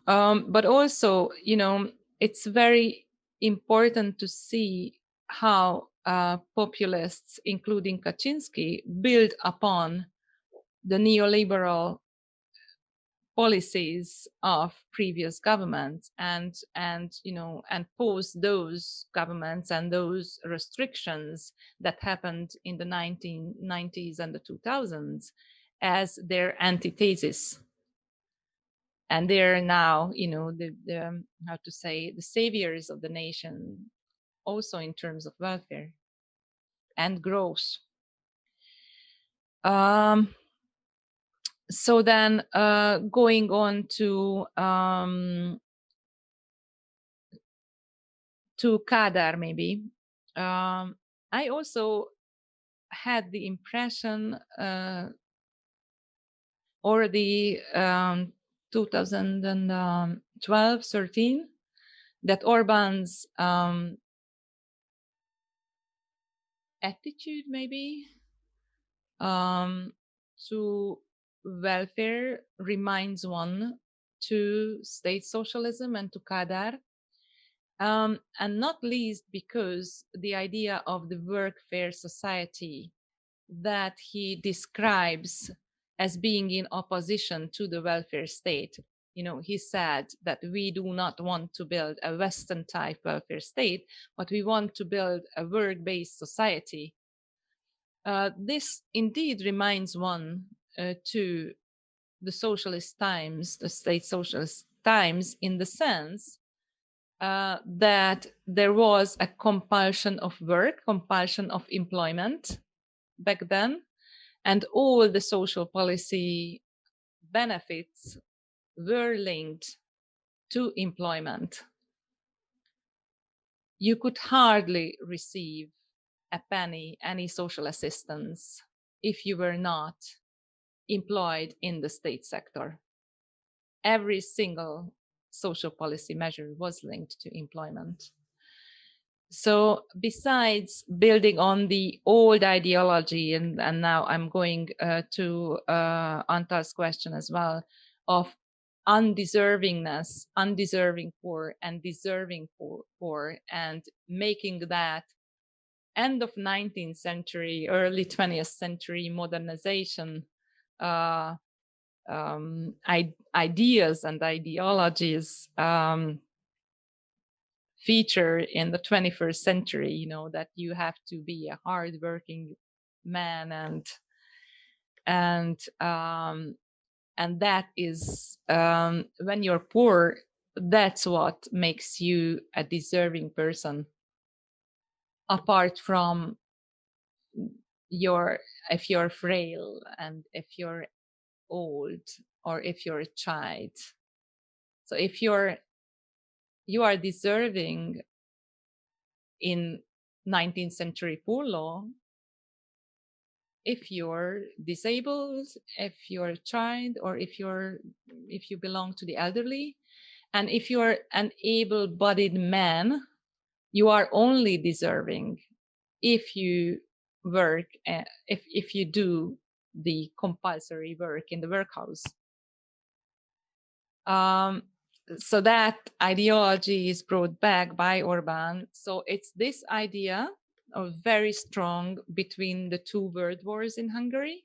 But also, you know, it's very important to see how populists, including Kaczynski, build upon the neoliberal policies of previous governments and you know, and pose those governments and those restrictions that happened in the 1990s and the 2000s as their antithesis. And they're now, you know, the how to say, the saviors of the nation, also in terms of welfare and growth. So then going on to Kádár, maybe. I also had the impression already 2012-13 that Orbán's attitude maybe to welfare reminds one to state socialism and to Kádár, and not least because the idea of the workfare society that he describes as being in opposition to the welfare state. You know, he said that we do not want to build a Western type welfare state, but we want to build a work-based society. This indeed reminds one to the socialist times, the state socialist times, in the sense that there was a compulsion of work, compulsion of employment back then, and all the social policy benefits were linked to employment. You could hardly receive a penny, any social assistance, if you were not employed in the state sector. Every single social policy measure was linked to employment. So besides building on the old ideology, and now I'm going to Antal's question as well, of undeservingness, undeserving poor and deserving poor, and making that end of 19th century, early 20th century modernization ideas and ideologies feature in the 21st century, you know, that you have to be a hardworking man, and that is when you're poor, that's what makes you a deserving person, apart from if you're frail and if you're old or if you're a child. So if you are deserving in 19th century poor law, if you're disabled, if you're a child, or if you belong to the elderly, and if you're an able-bodied man, you are only deserving if you work, if you do the compulsory work in the workhouse. So that ideology is brought back by Orbán. So it's this idea of very strong between the two world wars in Hungary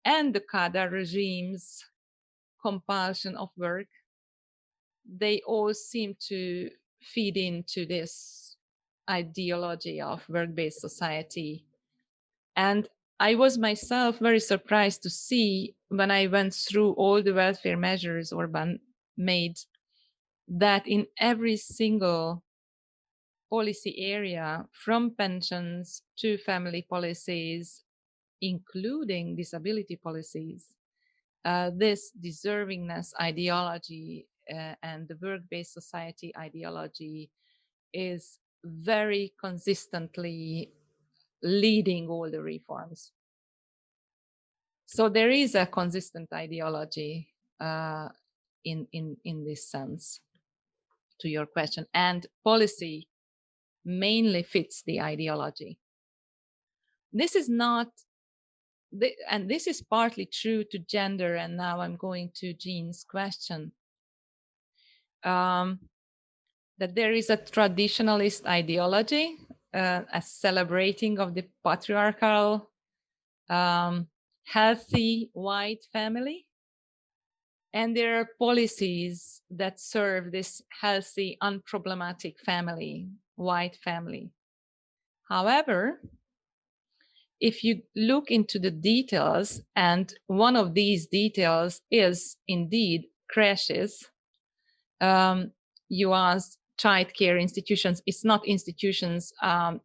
and the Kádár regime's compulsion of work. They all seem to feed into this ideology of work-based society. And I was myself very surprised to see, when I went through all the welfare measures Orbán made, that in every single policy area, from pensions to family policies, including disability policies, this deservingness ideology and the work-based society ideology is very consistently leading all the reforms. So there is a consistent ideology in this sense, to your question, and policy mainly fits the ideology. This is not, and this is partly true to gender, and now I'm going to Jean's question, that there is a traditionalist ideology, a celebrating of the patriarchal, healthy white family, and there are policies that serve this healthy, unproblematic family, white family. However, if you look into the details, and one of these details is indeed crashes, you asked childcare institutions. It's not institutions,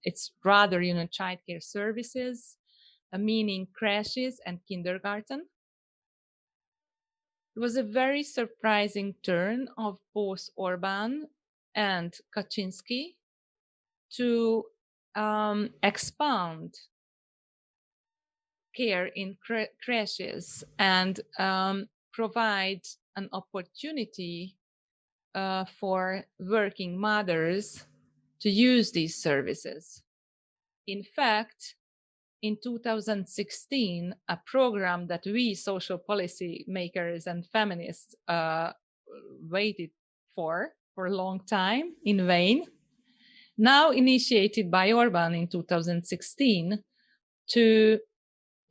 it's rather, childcare services, meaning crashes and kindergarten. It was a very surprising turn of both Orbán and Kaczynski to expand care in crashes and provide an opportunity for working mothers to use these services. In fact, in 2016, a program that we social policy makers and feminists waited for a long time in vain, now initiated by Orbán in 2016 to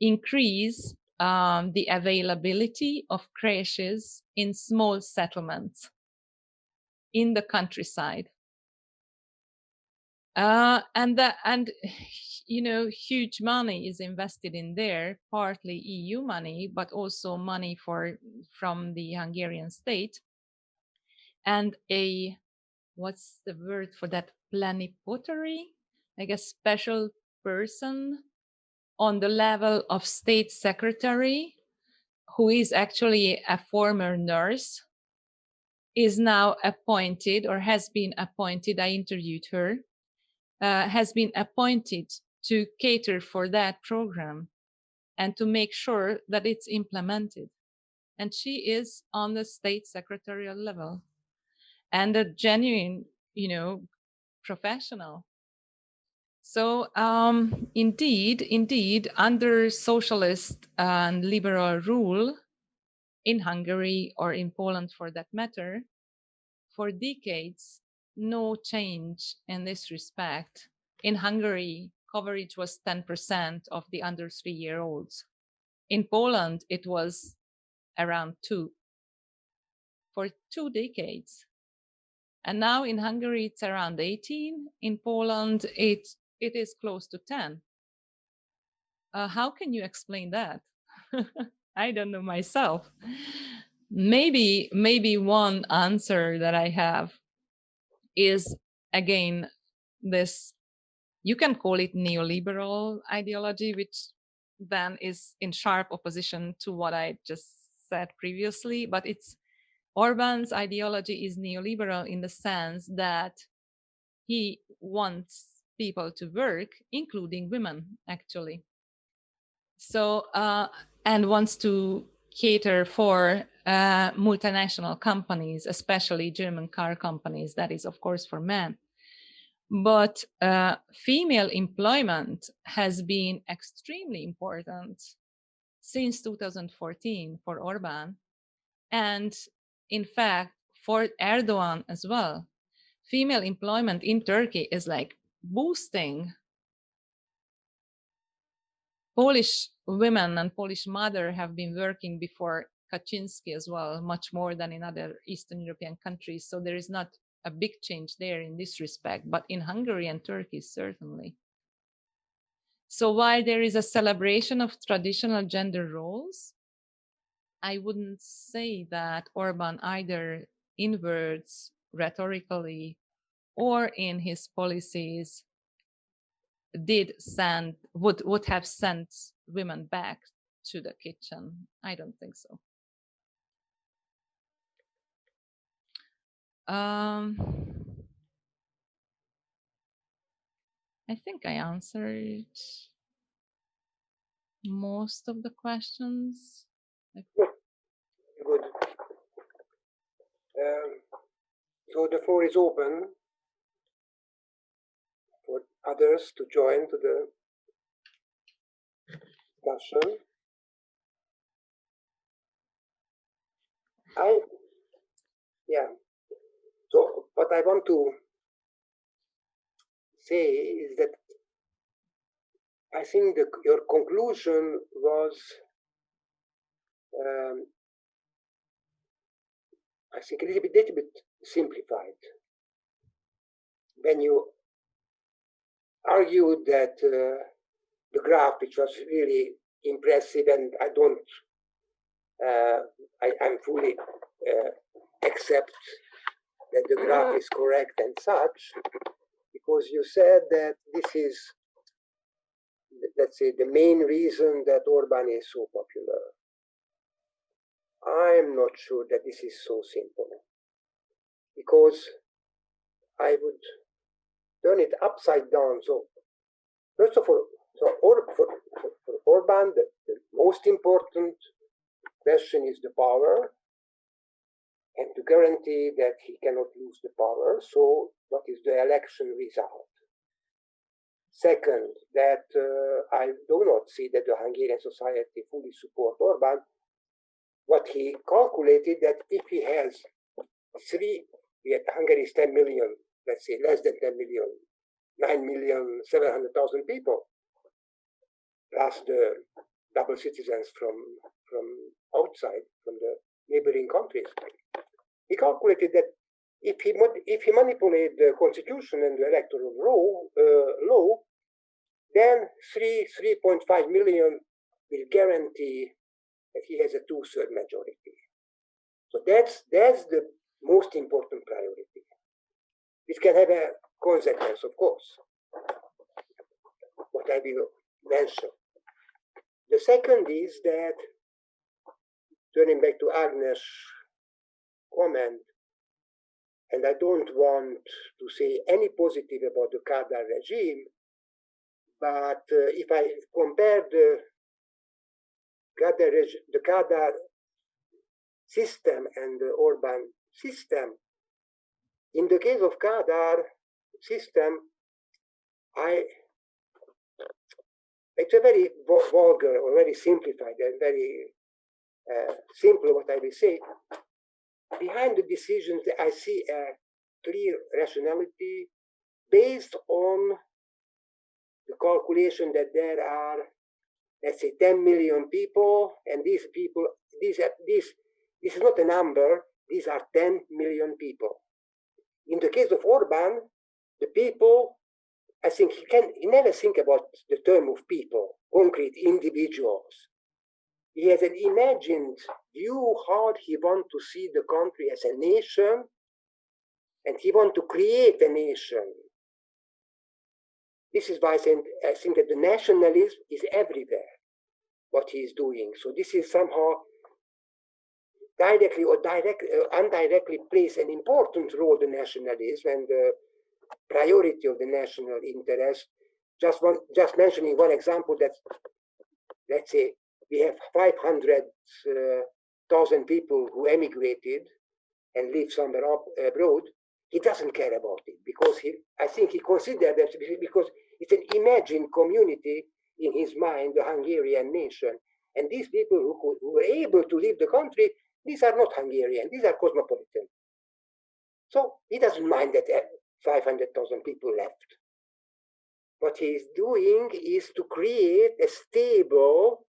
increase the availability of crèches in small settlements in the countryside. And huge money is invested in there, partly EU money, but also money from the Hungarian state, and what's the word for that, plenipotentiary, like a special person on the level of state secretary, who is actually a former nurse, is now appointed, or has been appointed, I interviewed her, has been appointed to cater for that program and to make sure that it's implemented. And she is on the state secretarial level and a genuine, professional. So indeed, under socialist and liberal rule in Hungary, or in Poland for that matter, for decades, no change in this respect. In Hungary, coverage was 10% of the under 3-year-olds. In Poland, it was around 2 for 2 decades. And now in Hungary, it's around 18. In Poland, it is close to 10. How can you explain that? I don't know myself. Maybe one answer that I have is, again, this, you can call it neoliberal ideology, which then is in sharp opposition to what I just said previously, but Orbán's ideology is neoliberal in the sense that he wants people to work, including women, actually. So, and wants to cater for multinational companies, especially German car companies. That is, of course, for men. But female employment has been extremely important since 2014 for Orban. And in fact, for Erdogan as well. Female employment in Turkey is like boosting. Polish women and Polish mothers have been working before Kaczynski as well, much more than in other Eastern European countries. So there is not a big change there in this respect, but in Hungary and Turkey, certainly. So while there is a celebration of traditional gender roles, I wouldn't say that Orban either in words, rhetorically, or in his policies would have sent women back to the kitchen. I don't think so. I think I answered most of the questions. Good. So the floor is open for others to join to the discussion. So what I want to say is that I think your conclusion was, I think, a little bit simplified. When you argued that the graph, which was really impressive, and I'm fully accept that the graph is correct and such, because you said that this is, let's say, the main reason that Orban is so popular. I'm not sure that this is so simple, because I would turn it upside down. So first of all, for Orban, the most important question is the power, and to guarantee that he cannot lose the power. So what is the election result? Second, that I do not see that the Hungarian society fully support Orban. What he calculated, that if he has Hungary is 10 million, let's say less than 10 million, 9,700,000 people, plus the double citizens from outside, from the neighboring countries. He calculated that if he manipulated the constitution and the electoral law, then 3.5 million will guarantee that he has a 2/3 majority. So that's the most important priority. This can have a consequence, of course, what I will mention. The second is that, turning back to Agnes' comment, and I don't want to say any positive about the Kadar regime, but if I compare the Kadar system and the Orban system, in the case of Kadar system, it's a very vulgar or very simplified and very simple what I will say. Behind the decisions, I see a clear rationality based on the calculation that there are, let's say, 10 million people, and these people, this is not a number, these are 10 million people. In the case of Orban, the people, I think he never think about the term of people, concrete individuals. He has an imagined view how he wants to see the country as a nation, and he wants to create a nation. This is why I think that the nationalism is everywhere, what he is doing. So this is somehow directly or indirectly plays an important role, the nationalism and the priority of the national interest. Just mentioning one example, that let's say we have 500,000 people who emigrated and live somewhere abroad, he doesn't care about it because I think he considered that because it's an imagined community in his mind, the Hungarian nation. And these people who were able to leave the country, these are not Hungarian, these are cosmopolitan. So he doesn't mind that 500,000 people left. What he's doing is to create a stable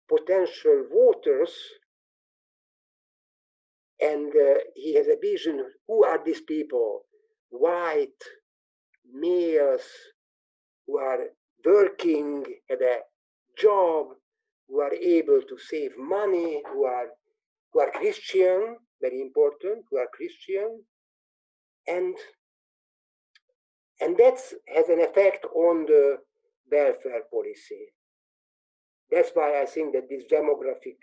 potential voters, and he has a vision. Who are these people? White males who are working, have a job, who are able to save money, who are Christian, very important, who are Christian, and that has an effect on the welfare policy. That's why I think that this demographic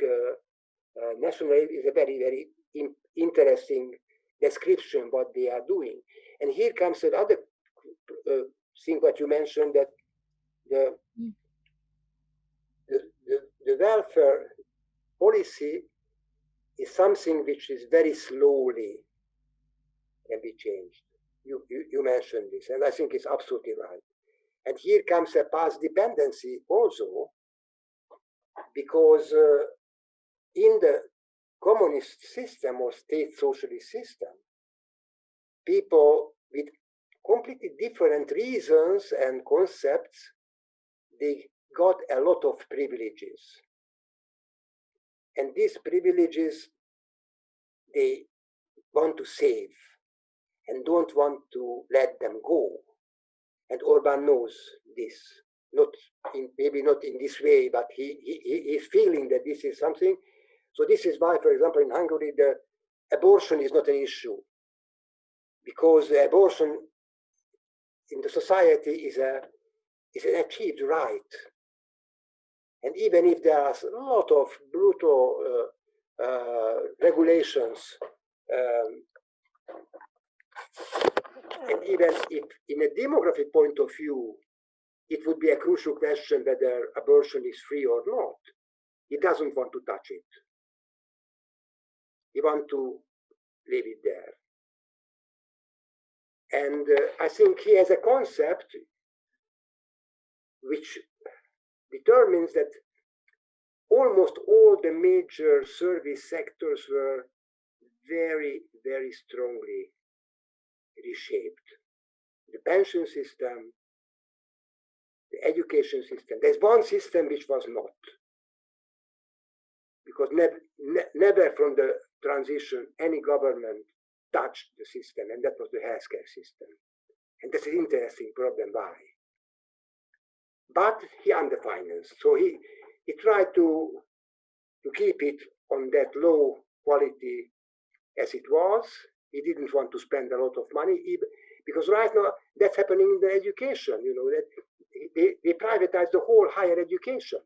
nationalism is a very, very interesting description what they are doing. And here comes another thing what you mentioned, that the welfare policy is something which is very slowly can be changed. You mentioned this, and I think it's absolutely right. And here comes a past dependency also, because in the communist system or state socialist system, people with completely different reasons and concepts, they got a lot of privileges. And these privileges, they want to save and don't want to let them go. And Orban knows this, maybe not in this way, but he is feeling that this is something. So this is why, for example, in Hungary, the abortion is not an issue, because the abortion in the society is an achieved right. And even if there are a lot of brutal regulations, and even if in a demographic point of view, it would be a crucial question whether abortion is free or not, he doesn't want to touch it. He wants to leave it there. And I think he has a concept which determines that almost all the major service sectors were very, very strongly reshaped. The pension system, the education system. There's one system which was not, because never from the transition any government touched the system, and that was the healthcare system. And that's an interesting problem. Why? But he underfinanced, so he tried to keep it on that low quality as it was. He didn't want to spend a lot of money, because right now that's happening in the education. You know that they privatize the whole higher education.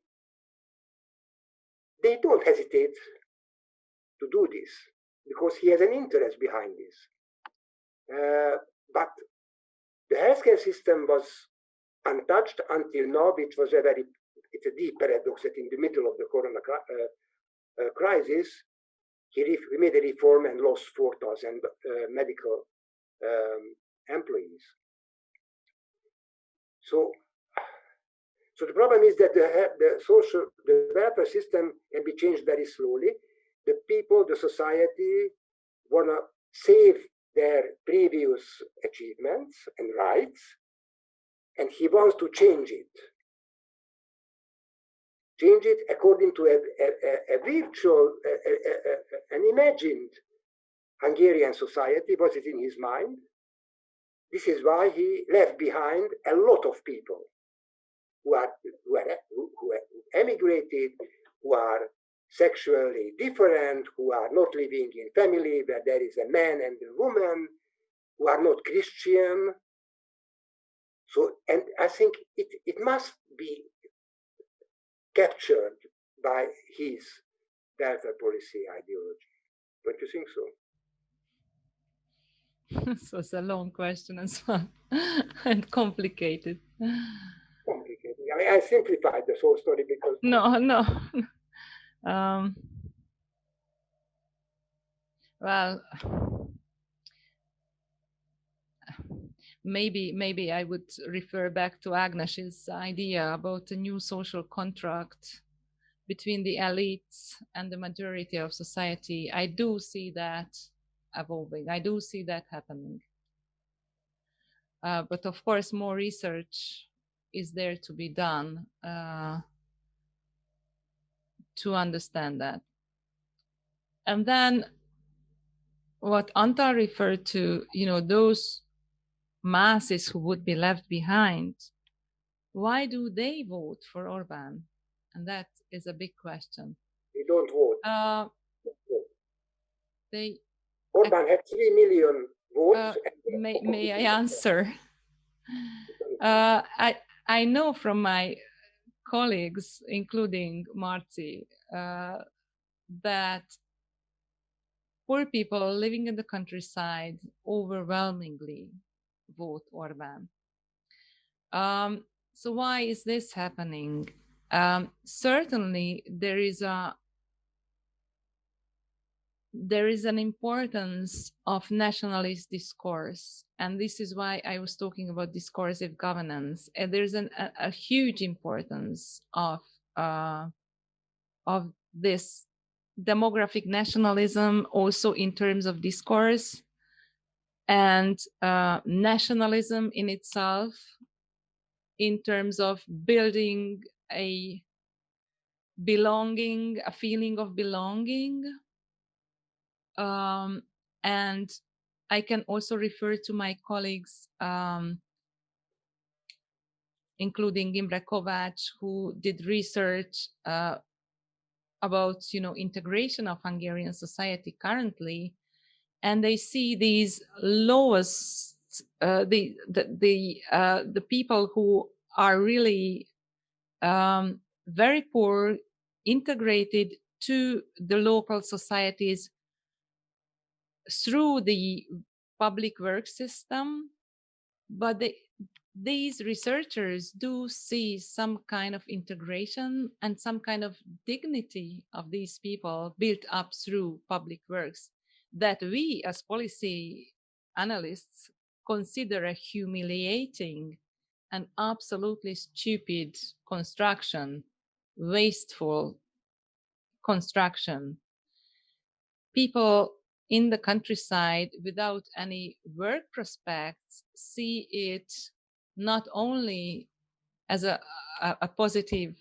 They don't hesitate to do this because he has an interest behind this. But the healthcare system was untouched until now, which was it's a deep paradox that in the middle of the corona crisis, he made a reform and lost 4,000 medical employees. So the problem is that the welfare system can be changed very slowly. The people, the society, want to save their previous achievements and rights, and he wants to change it. Change it according to a virtual, an imagined Hungarian society, was it in his mind. This is why he left behind a lot of people who emigrated, who are sexually different, who are not living in family where there is a man and a woman, who are not Christian. So, and I think it must be captured by his welfare policy ideology. Don't you think so? This was a long question as well, and complicated. Complicated. I simplify inside the whole story because No. Well, maybe I would refer back to Agnes's idea about a new social contract between the elites and the majority of society. I do see that evolving. I do see that happening. But of course, more research is there to be done to understand that. And then what Antal referred to, those masses who would be left behind, why do they vote for Orbán? And that is a big question. they don't vote. They Orbán had 3 million votes. may I answer? I know from my colleagues, including Marci, that poor people living in the countryside overwhelmingly vote Orbán. So why is this happening? Certainly, there is an importance of nationalist discourse, and this is why I was talking about discursive governance. And there's a huge importance of this demographic nationalism, also in terms of discourse, and nationalism in itself, in terms of building a belonging, a feeling of belonging. And I can also refer to my colleagues, including Imre Kovács, who did research about integration of Hungarian society currently, and they see these lowest the people who are really very poor, integrated to the local societies through the public work system, but these researchers do see some kind of integration and some kind of dignity of these people built up through public works that we as policy analysts consider a humiliating and absolutely stupid construction, wasteful construction. People in the countryside without any work prospects see it not only as a positive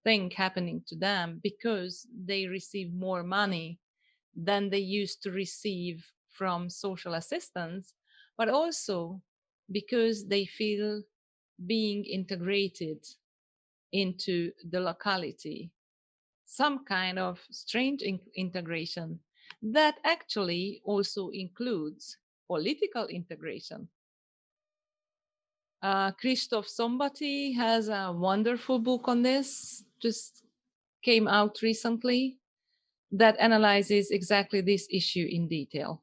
thing happening to them because they receive more money than they used to receive from social assistance, but also because they feel being integrated into the locality, some kind of strange integration that actually also includes political integration. Kristóf Szombathy has a wonderful book on this, just came out recently, that analyzes exactly this issue in detail.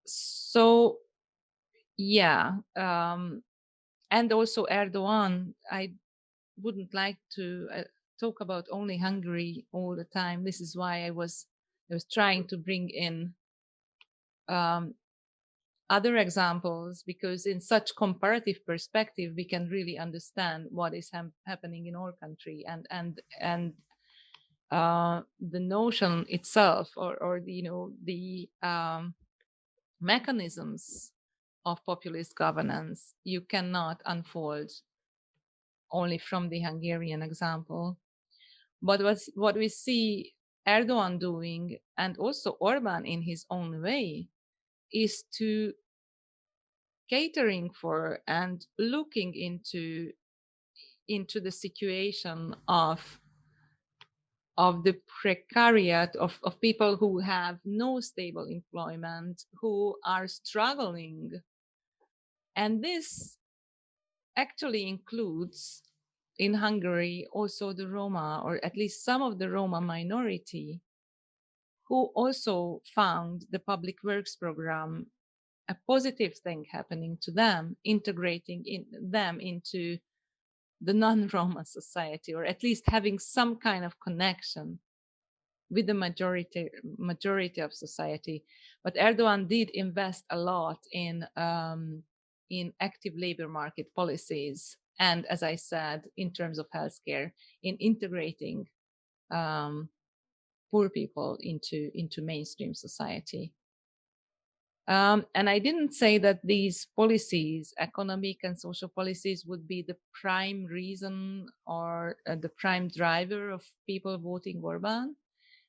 So, yeah, and also Erdogan. I wouldn't like to talk about only Hungary all the time. This is why I was trying to bring in other examples, because in such comparative perspective we can really understand what is happening in our country, and the notion itself, or the mechanisms of populist governance you cannot unfold only from the Hungarian example. But what we see Erdogan doing, and also Orbán in his own way, is to catering for and looking into the situation of the precariat of people who have no stable employment, who are struggling. And this actually includes in Hungary also the Roma, or at least some of the Roma minority, who also found the public works program a positive thing happening to them, integrating them into the non-Roma society, or at least having some kind of connection with the majority of society. But Erdogan did invest a lot in active labor market policies, and as I said, in terms of healthcare, in integrating poor people into mainstream society. And I didn't say that these policies, economic and social policies, would be the prime reason or the prime driver of people voting Orbán.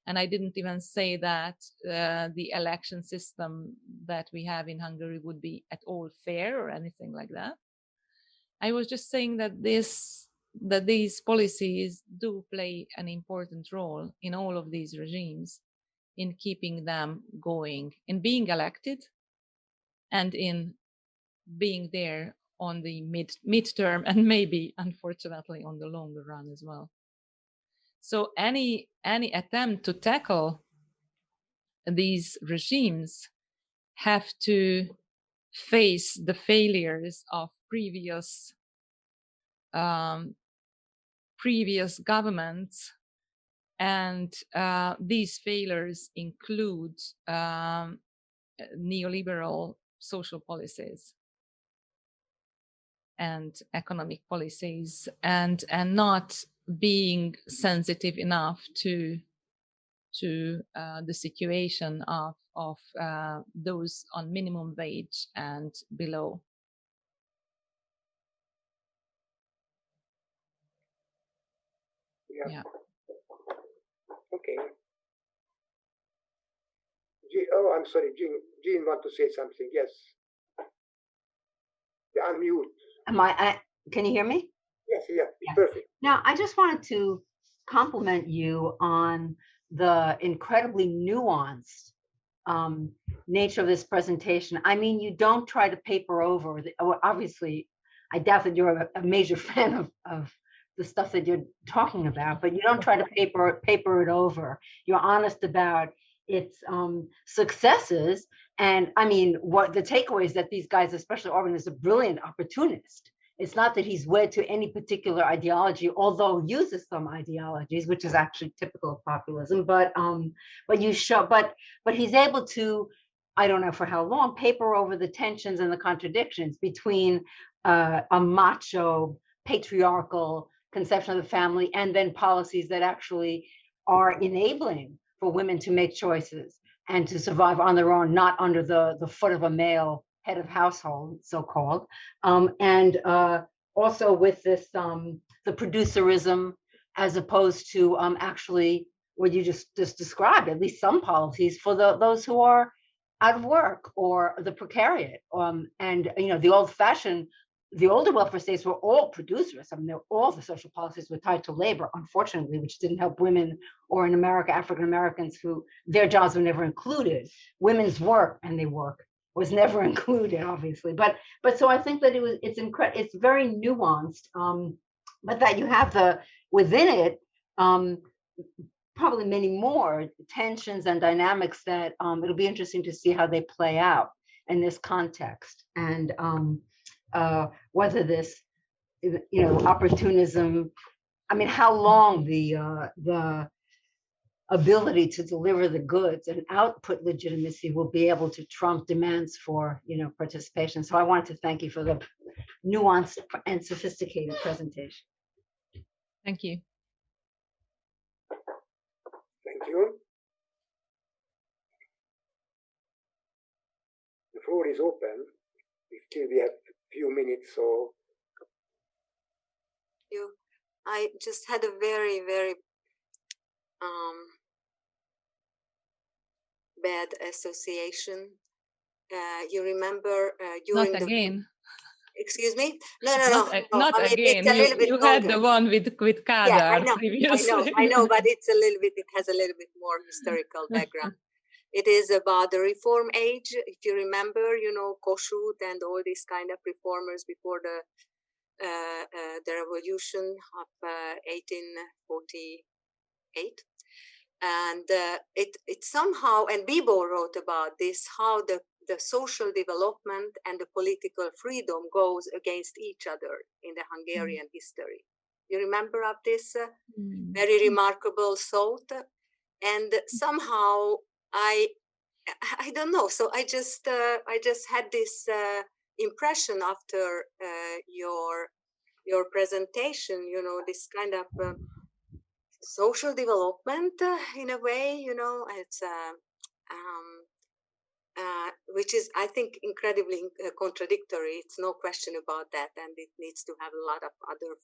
And I didn't even say that the election system that we have in Hungary would be at all fair or anything like that. I was just saying that these policies do play an important role in all of these regimes, in keeping them going, in being elected, and in being there on the midterm, and maybe, unfortunately, on the longer run as well. So any attempt to tackle these regimes have to face the failures of previous governments, and these failures include neoliberal social policies and economic policies, and not being sensitive enough to the situation of those on minimum wage and below. Yeah. Yeah. Okay. Oh, I'm sorry, Jean want to say something. Yes. Yeah, unmute. Can you hear me? Yes, yeah, Yes. perfect. Now, I just wanted to compliment you on the incredibly nuanced nature of this presentation. I mean, you don't try to paper over. Obviously, I doubt that you're a major fan of the stuff that you're talking about, but you don't try to paper it over. You're honest about its successes. And I mean, what the takeaway is that these guys, especially Orbán, is a brilliant opportunist. It's not that he's wed to any particular ideology, although he uses some ideologies, which is actually typical of populism. But he's able to, I don't know for how long, paper over the tensions and the contradictions between a macho, patriarchal conception of the family and then policies that actually are enabling for women to make choices and to survive on their own, not under the foot of a male head of household, so-called, and also with this the producerism, as opposed to actually what you just described, at least some policies for those who are out of work or the precariat, and you know, the older welfare states were all producers. I mean, all the social policies were tied to labor, unfortunately, which didn't help women, or in America, African Americans, who their jobs were never included. Women's work, and they work, was never included, obviously. But so I think that it's very nuanced, but that you have within it probably many more tensions and dynamics that it'll be interesting to see how they play out in this context, and whether this, you know, opportunism. I mean, how long the ability to deliver the goods and output legitimacy will be able to trump demands for, you know, participation. So I wanted to thank you for the nuanced and sophisticated presentation. Thank you. Thank you. The floor is open. We have a few minutes, so. I just had a very, very bad association. You remember during Not again. Excuse me? No. Not I mean, again. It's a little bit you longer. had the one with Kadar, yeah, previously. I know, but it's a little bit. It has a little bit more historical background. It is about the reform age. If you remember, you know, Kossuth and all these kind of reformers before the revolution of 1848. And it somehow, and Bibo wrote about this, how the social development and the political freedom goes against each other in the Hungarian history. You remember of this very remarkable thought? And somehow I don't know. So I just had this impression after your presentation. You know, this kind of social development in a way. You know, it's which is, I think, incredibly contradictory. It's no question about that, and it needs to have a lot of other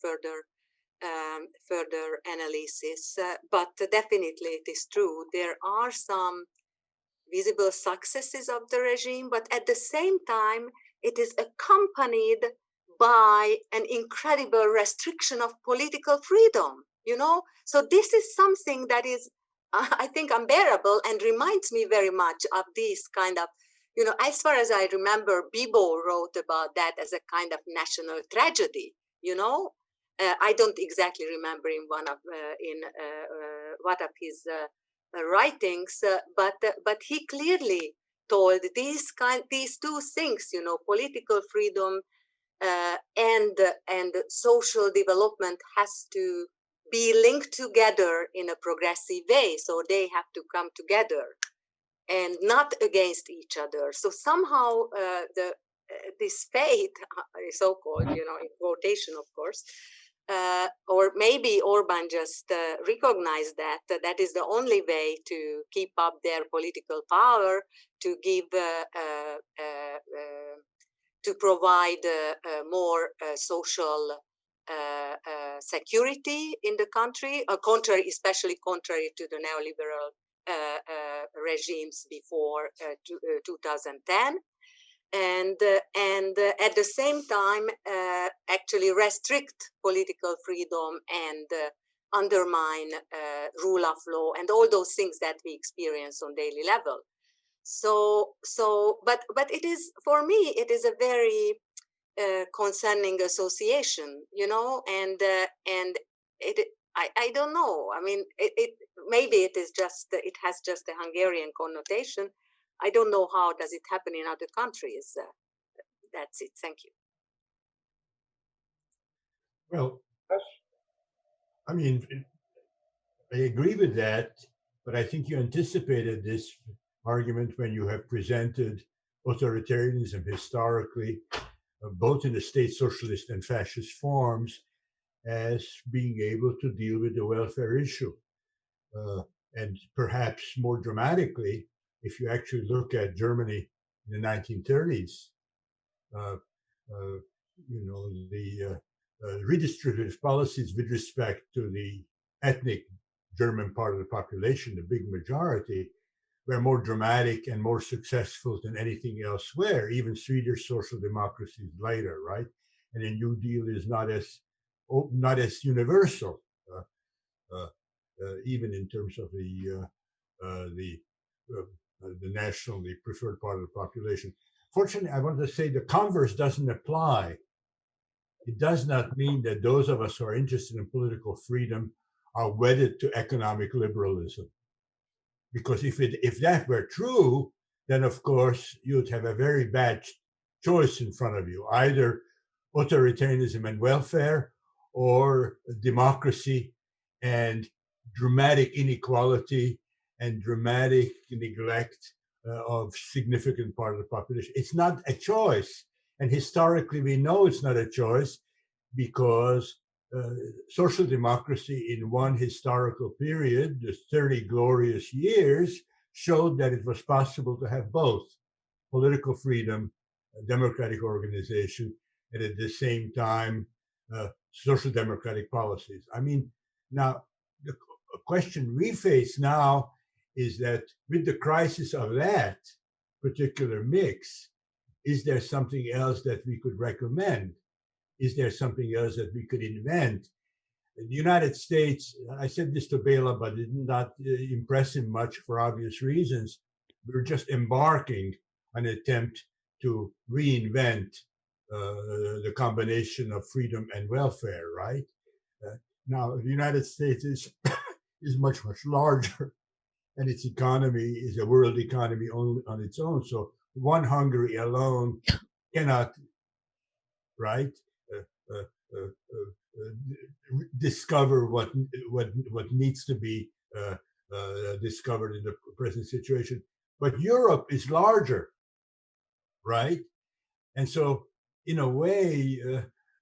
further analysis. But definitely, it is true. There are some visible successes of the regime, but at the same time, it is accompanied by an incredible restriction of political freedom, you know? So this is something that is, I think, unbearable and reminds me very much of this kind of, you know, as far as I remember, Bibo wrote about that as a kind of national tragedy, you know? I don't exactly remember in one of what of his writings, but he clearly told these two things, you know, political freedom and social development has to be linked together in a progressive way. So they have to come together and not against each other. So somehow this fate, so-called, you know, in quotation, of course, or maybe Orban just recognized that that is the only way to keep up their political power, to give, to provide more social security in the country, especially contrary to the neoliberal regimes before 2010. And at the same time, actually restrict political freedom and undermine rule of law and all those things that we experience on daily level. But it is, for me, it is a very concerning association, you know, and I don't know. I mean, maybe it is just, it has just a Hungarian connotation. I don't know how does it happen in other countries. That's it. Thank you. Well, I mean, I agree with that, but I think you anticipated this argument when you have presented authoritarianism historically, both in the state socialist and fascist forms, as being able to deal with the welfare issue. And perhaps more dramatically, if you actually look at Germany in the 1930s, you know, the redistributive policies with respect to the ethnic German part of the population, the big majority, were more dramatic and more successful than anything elsewhere, even 3 years social democracies later, right? And the New Deal is not as universal, even in terms of the nationally preferred part of the population. Fortunately, I want to say the converse doesn't apply. It does not mean that those of us who are interested in political freedom are wedded to economic liberalism. Because if that were true, then of course you would have a very bad choice in front of you, either authoritarianism and welfare, or democracy and dramatic inequality and dramatic neglect of significant part of the population. It's not a choice. And historically, we know it's not a choice because social democracy in one historical period, the 30 glorious years, showed that it was possible to have both political freedom, democratic organization, and at the same time, social democratic policies. I mean, now, the question we face now is that with the crisis of that particular mix, is there something else that we could recommend? Is there something else that we could invent? In the United States, I said this to Bela, but it did not impress him much for obvious reasons. We're just embarking on an attempt to reinvent the combination of freedom and welfare, right? Now, the United States is much, much larger and its economy is a world economy on its own. So one Hungary alone cannot, right, discover what needs to be discovered in the present situation. But Europe is larger, right? And so, in a way,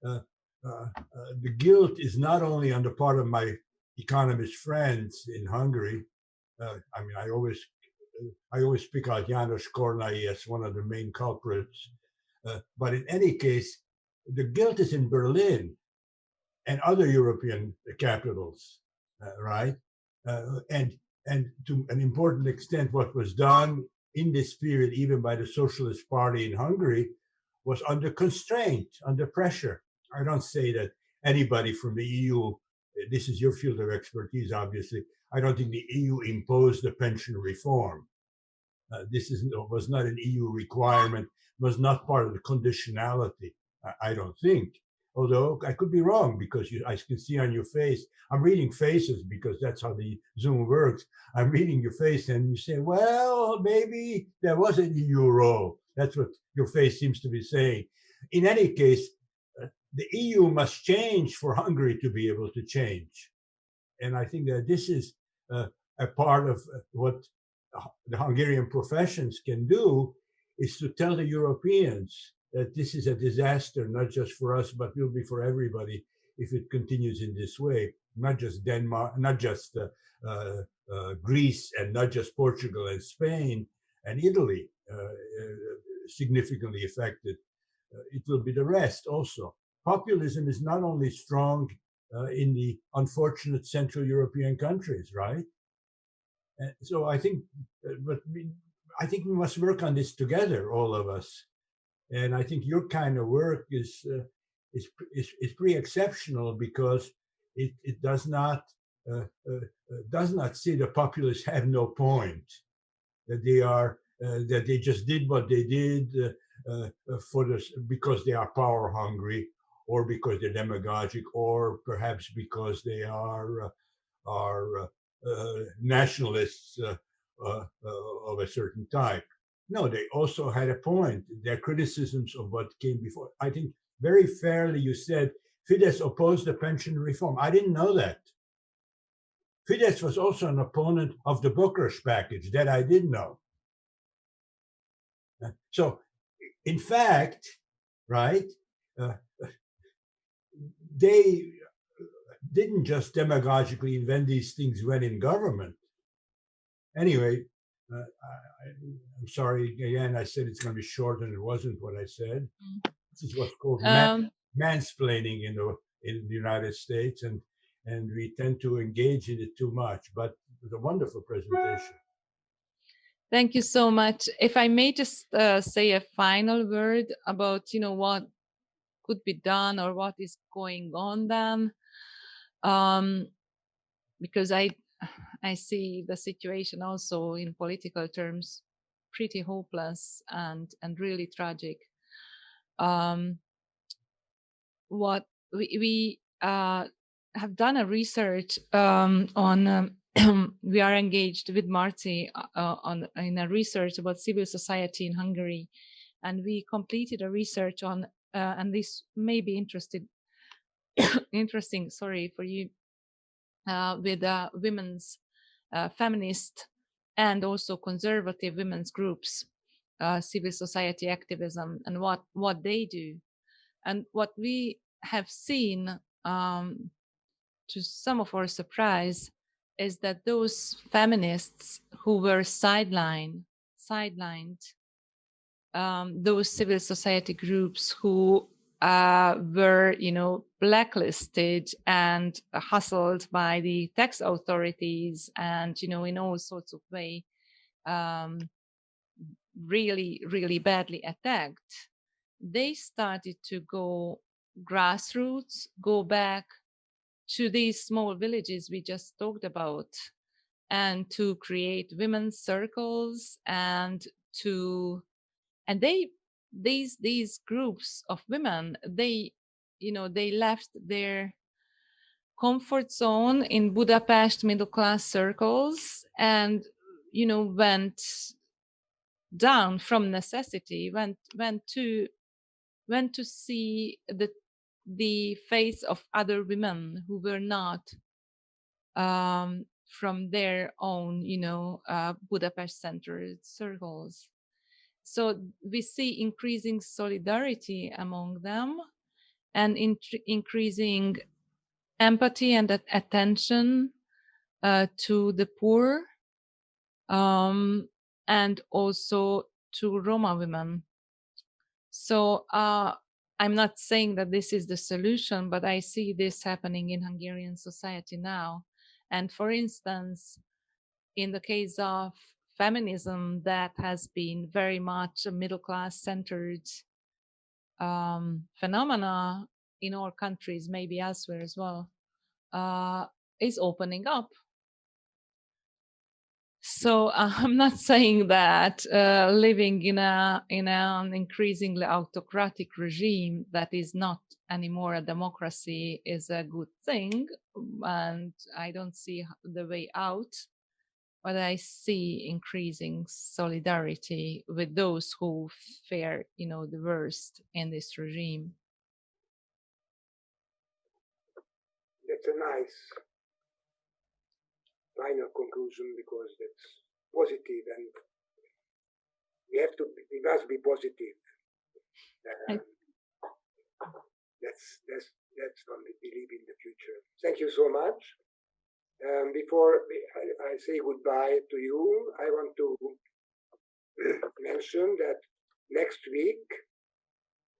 the guilt is not only on the part of my economist friends in Hungary. I mean, I always pick out János Kornai as one of the main culprits. But in any case, the guilt is in Berlin and other European capitals, right? And to an important extent, what was done in this period, even by the Socialist Party in Hungary, was under constraint, under pressure. I don't say that anybody from the EU, this is your field of expertise, obviously. I don't think the EU imposed the pension reform. This was not an EU requirement, was not part of the conditionality, I don't think. Although I could be wrong, because I can see on your face, I'm reading faces because that's how the Zoom works. I'm reading your face and you say, well, maybe there was an EU role. That's what your face seems to be saying. In any case, the EU must change for Hungary to be able to change. And I think that this is a part of what the Hungarian professions can do, is to tell the Europeans that this is a disaster, not just for us, but will be for everybody if it continues in this way. Not just Denmark, not just Greece, and not just Portugal and Spain and Italy significantly affected. It will be the rest also. Populism is not only strong in the unfortunate Central European countries, right? And so I think, I think we must work on this together, all of us. And I think your kind of work is pretty exceptional, because it does not see the populists have no point, that they are that they just did what they did because they are power hungry, or because they're demagogic, or perhaps because they are nationalists of a certain type. No, they also had a point. Their criticisms of what came before. I think very fairly you said Fidesz opposed the pension reform. I didn't know that. Fidesz was also an opponent of the Bucharest package. That I did know. So, in fact, right, they didn't just demagogically invent these things when in government. Anyway, I'm sorry, again, I said it's going to be short, and it wasn't what I said. This is what's called mansplaining in the United States, and we tend to engage in it too much, but it was a wonderful presentation. Thank you so much. If I may just say a final word about, what could be done or what is going on then, because I see the situation also in political terms pretty hopeless and really tragic. What we have done a research on. We are engaged with Marty in a research about civil society in Hungary, and we completed a research on, and this may be interesting, sorry, for you, with women's feminist and also conservative women's groups, civil society activism, and what they do. And what we have seen, to some of our surprise, is that those feminists who were sidelined, those civil society groups who were, blacklisted and hustled by the tax authorities, and in all sorts of way, really, really badly attacked, they started to go grassroots, go back to these small villages we just talked about, and to create women's circles, and these groups of women, they left their comfort zone in Budapest middle class circles, and went down from necessity, went to see the face of other women who were not from their own, Budapest-centered circles. So we see increasing solidarity among them, and increasing empathy and attention to the poor, and also to Roma women. So I'm not saying that this is the solution, but I see this happening in Hungarian society now. And for instance, in the case of feminism, that has been very much a middle-class centered phenomena in all countries, maybe elsewhere as well, is opening up. So I'm not saying that living in an increasingly autocratic regime that is not anymore a democracy is a good thing, and I don't see the way out. But I see increasing solidarity with those who fare, the worst in this regime. That's a nice final conclusion, because that's positive, and we must be positive. That's what we believe in the future. Thank you so much. Before I say goodbye to you, I want to mention that next week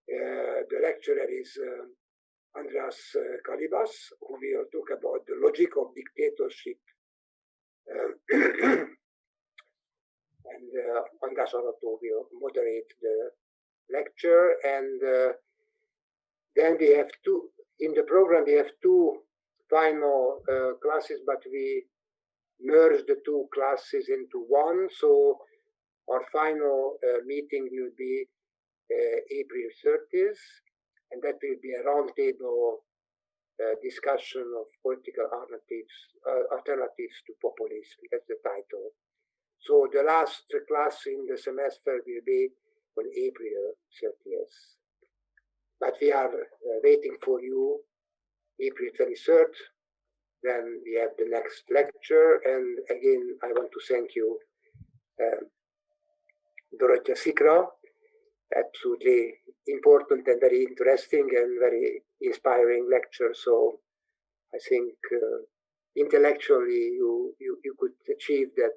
the lecturer is András Kalibas, who will talk about the logic of dictatorship. And András will moderate the lecture, and then we have in the program we have two final classes, but we merge the two classes into one. So our final meeting will be April 30th, and that will be a roundtable discussion of political alternatives to populism. That's the title. So the last class in the semester will be on April 30th. But we are waiting for you April 23rd. Then we have the next lecture. And again, I want to thank you, Dorottya Szikra. Absolutely important and very interesting and very inspiring lecture. So I think intellectually you could achieve that.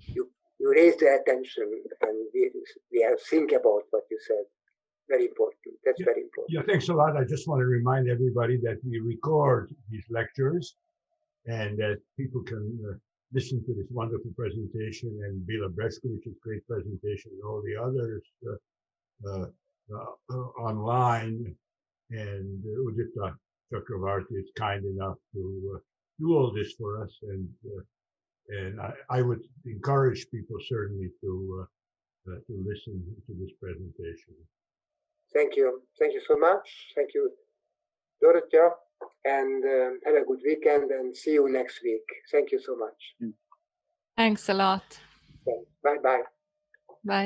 You raise the attention, and we have think about what you said. Very important. That's very important. Yeah, thanks a lot. I just want to remind everybody that we record these lectures, and that people can listen to this wonderful presentation, and Bila Breshkovich's great presentation, and all the others online. And Udita Chakravarti is kind enough to do all this for us, and I would encourage people certainly to listen to this presentation. Thank you. Thank you so much. Thank you, Dorottya, and have a good weekend, and see you next week. Thank you so much. Thanks a lot. Bye-bye.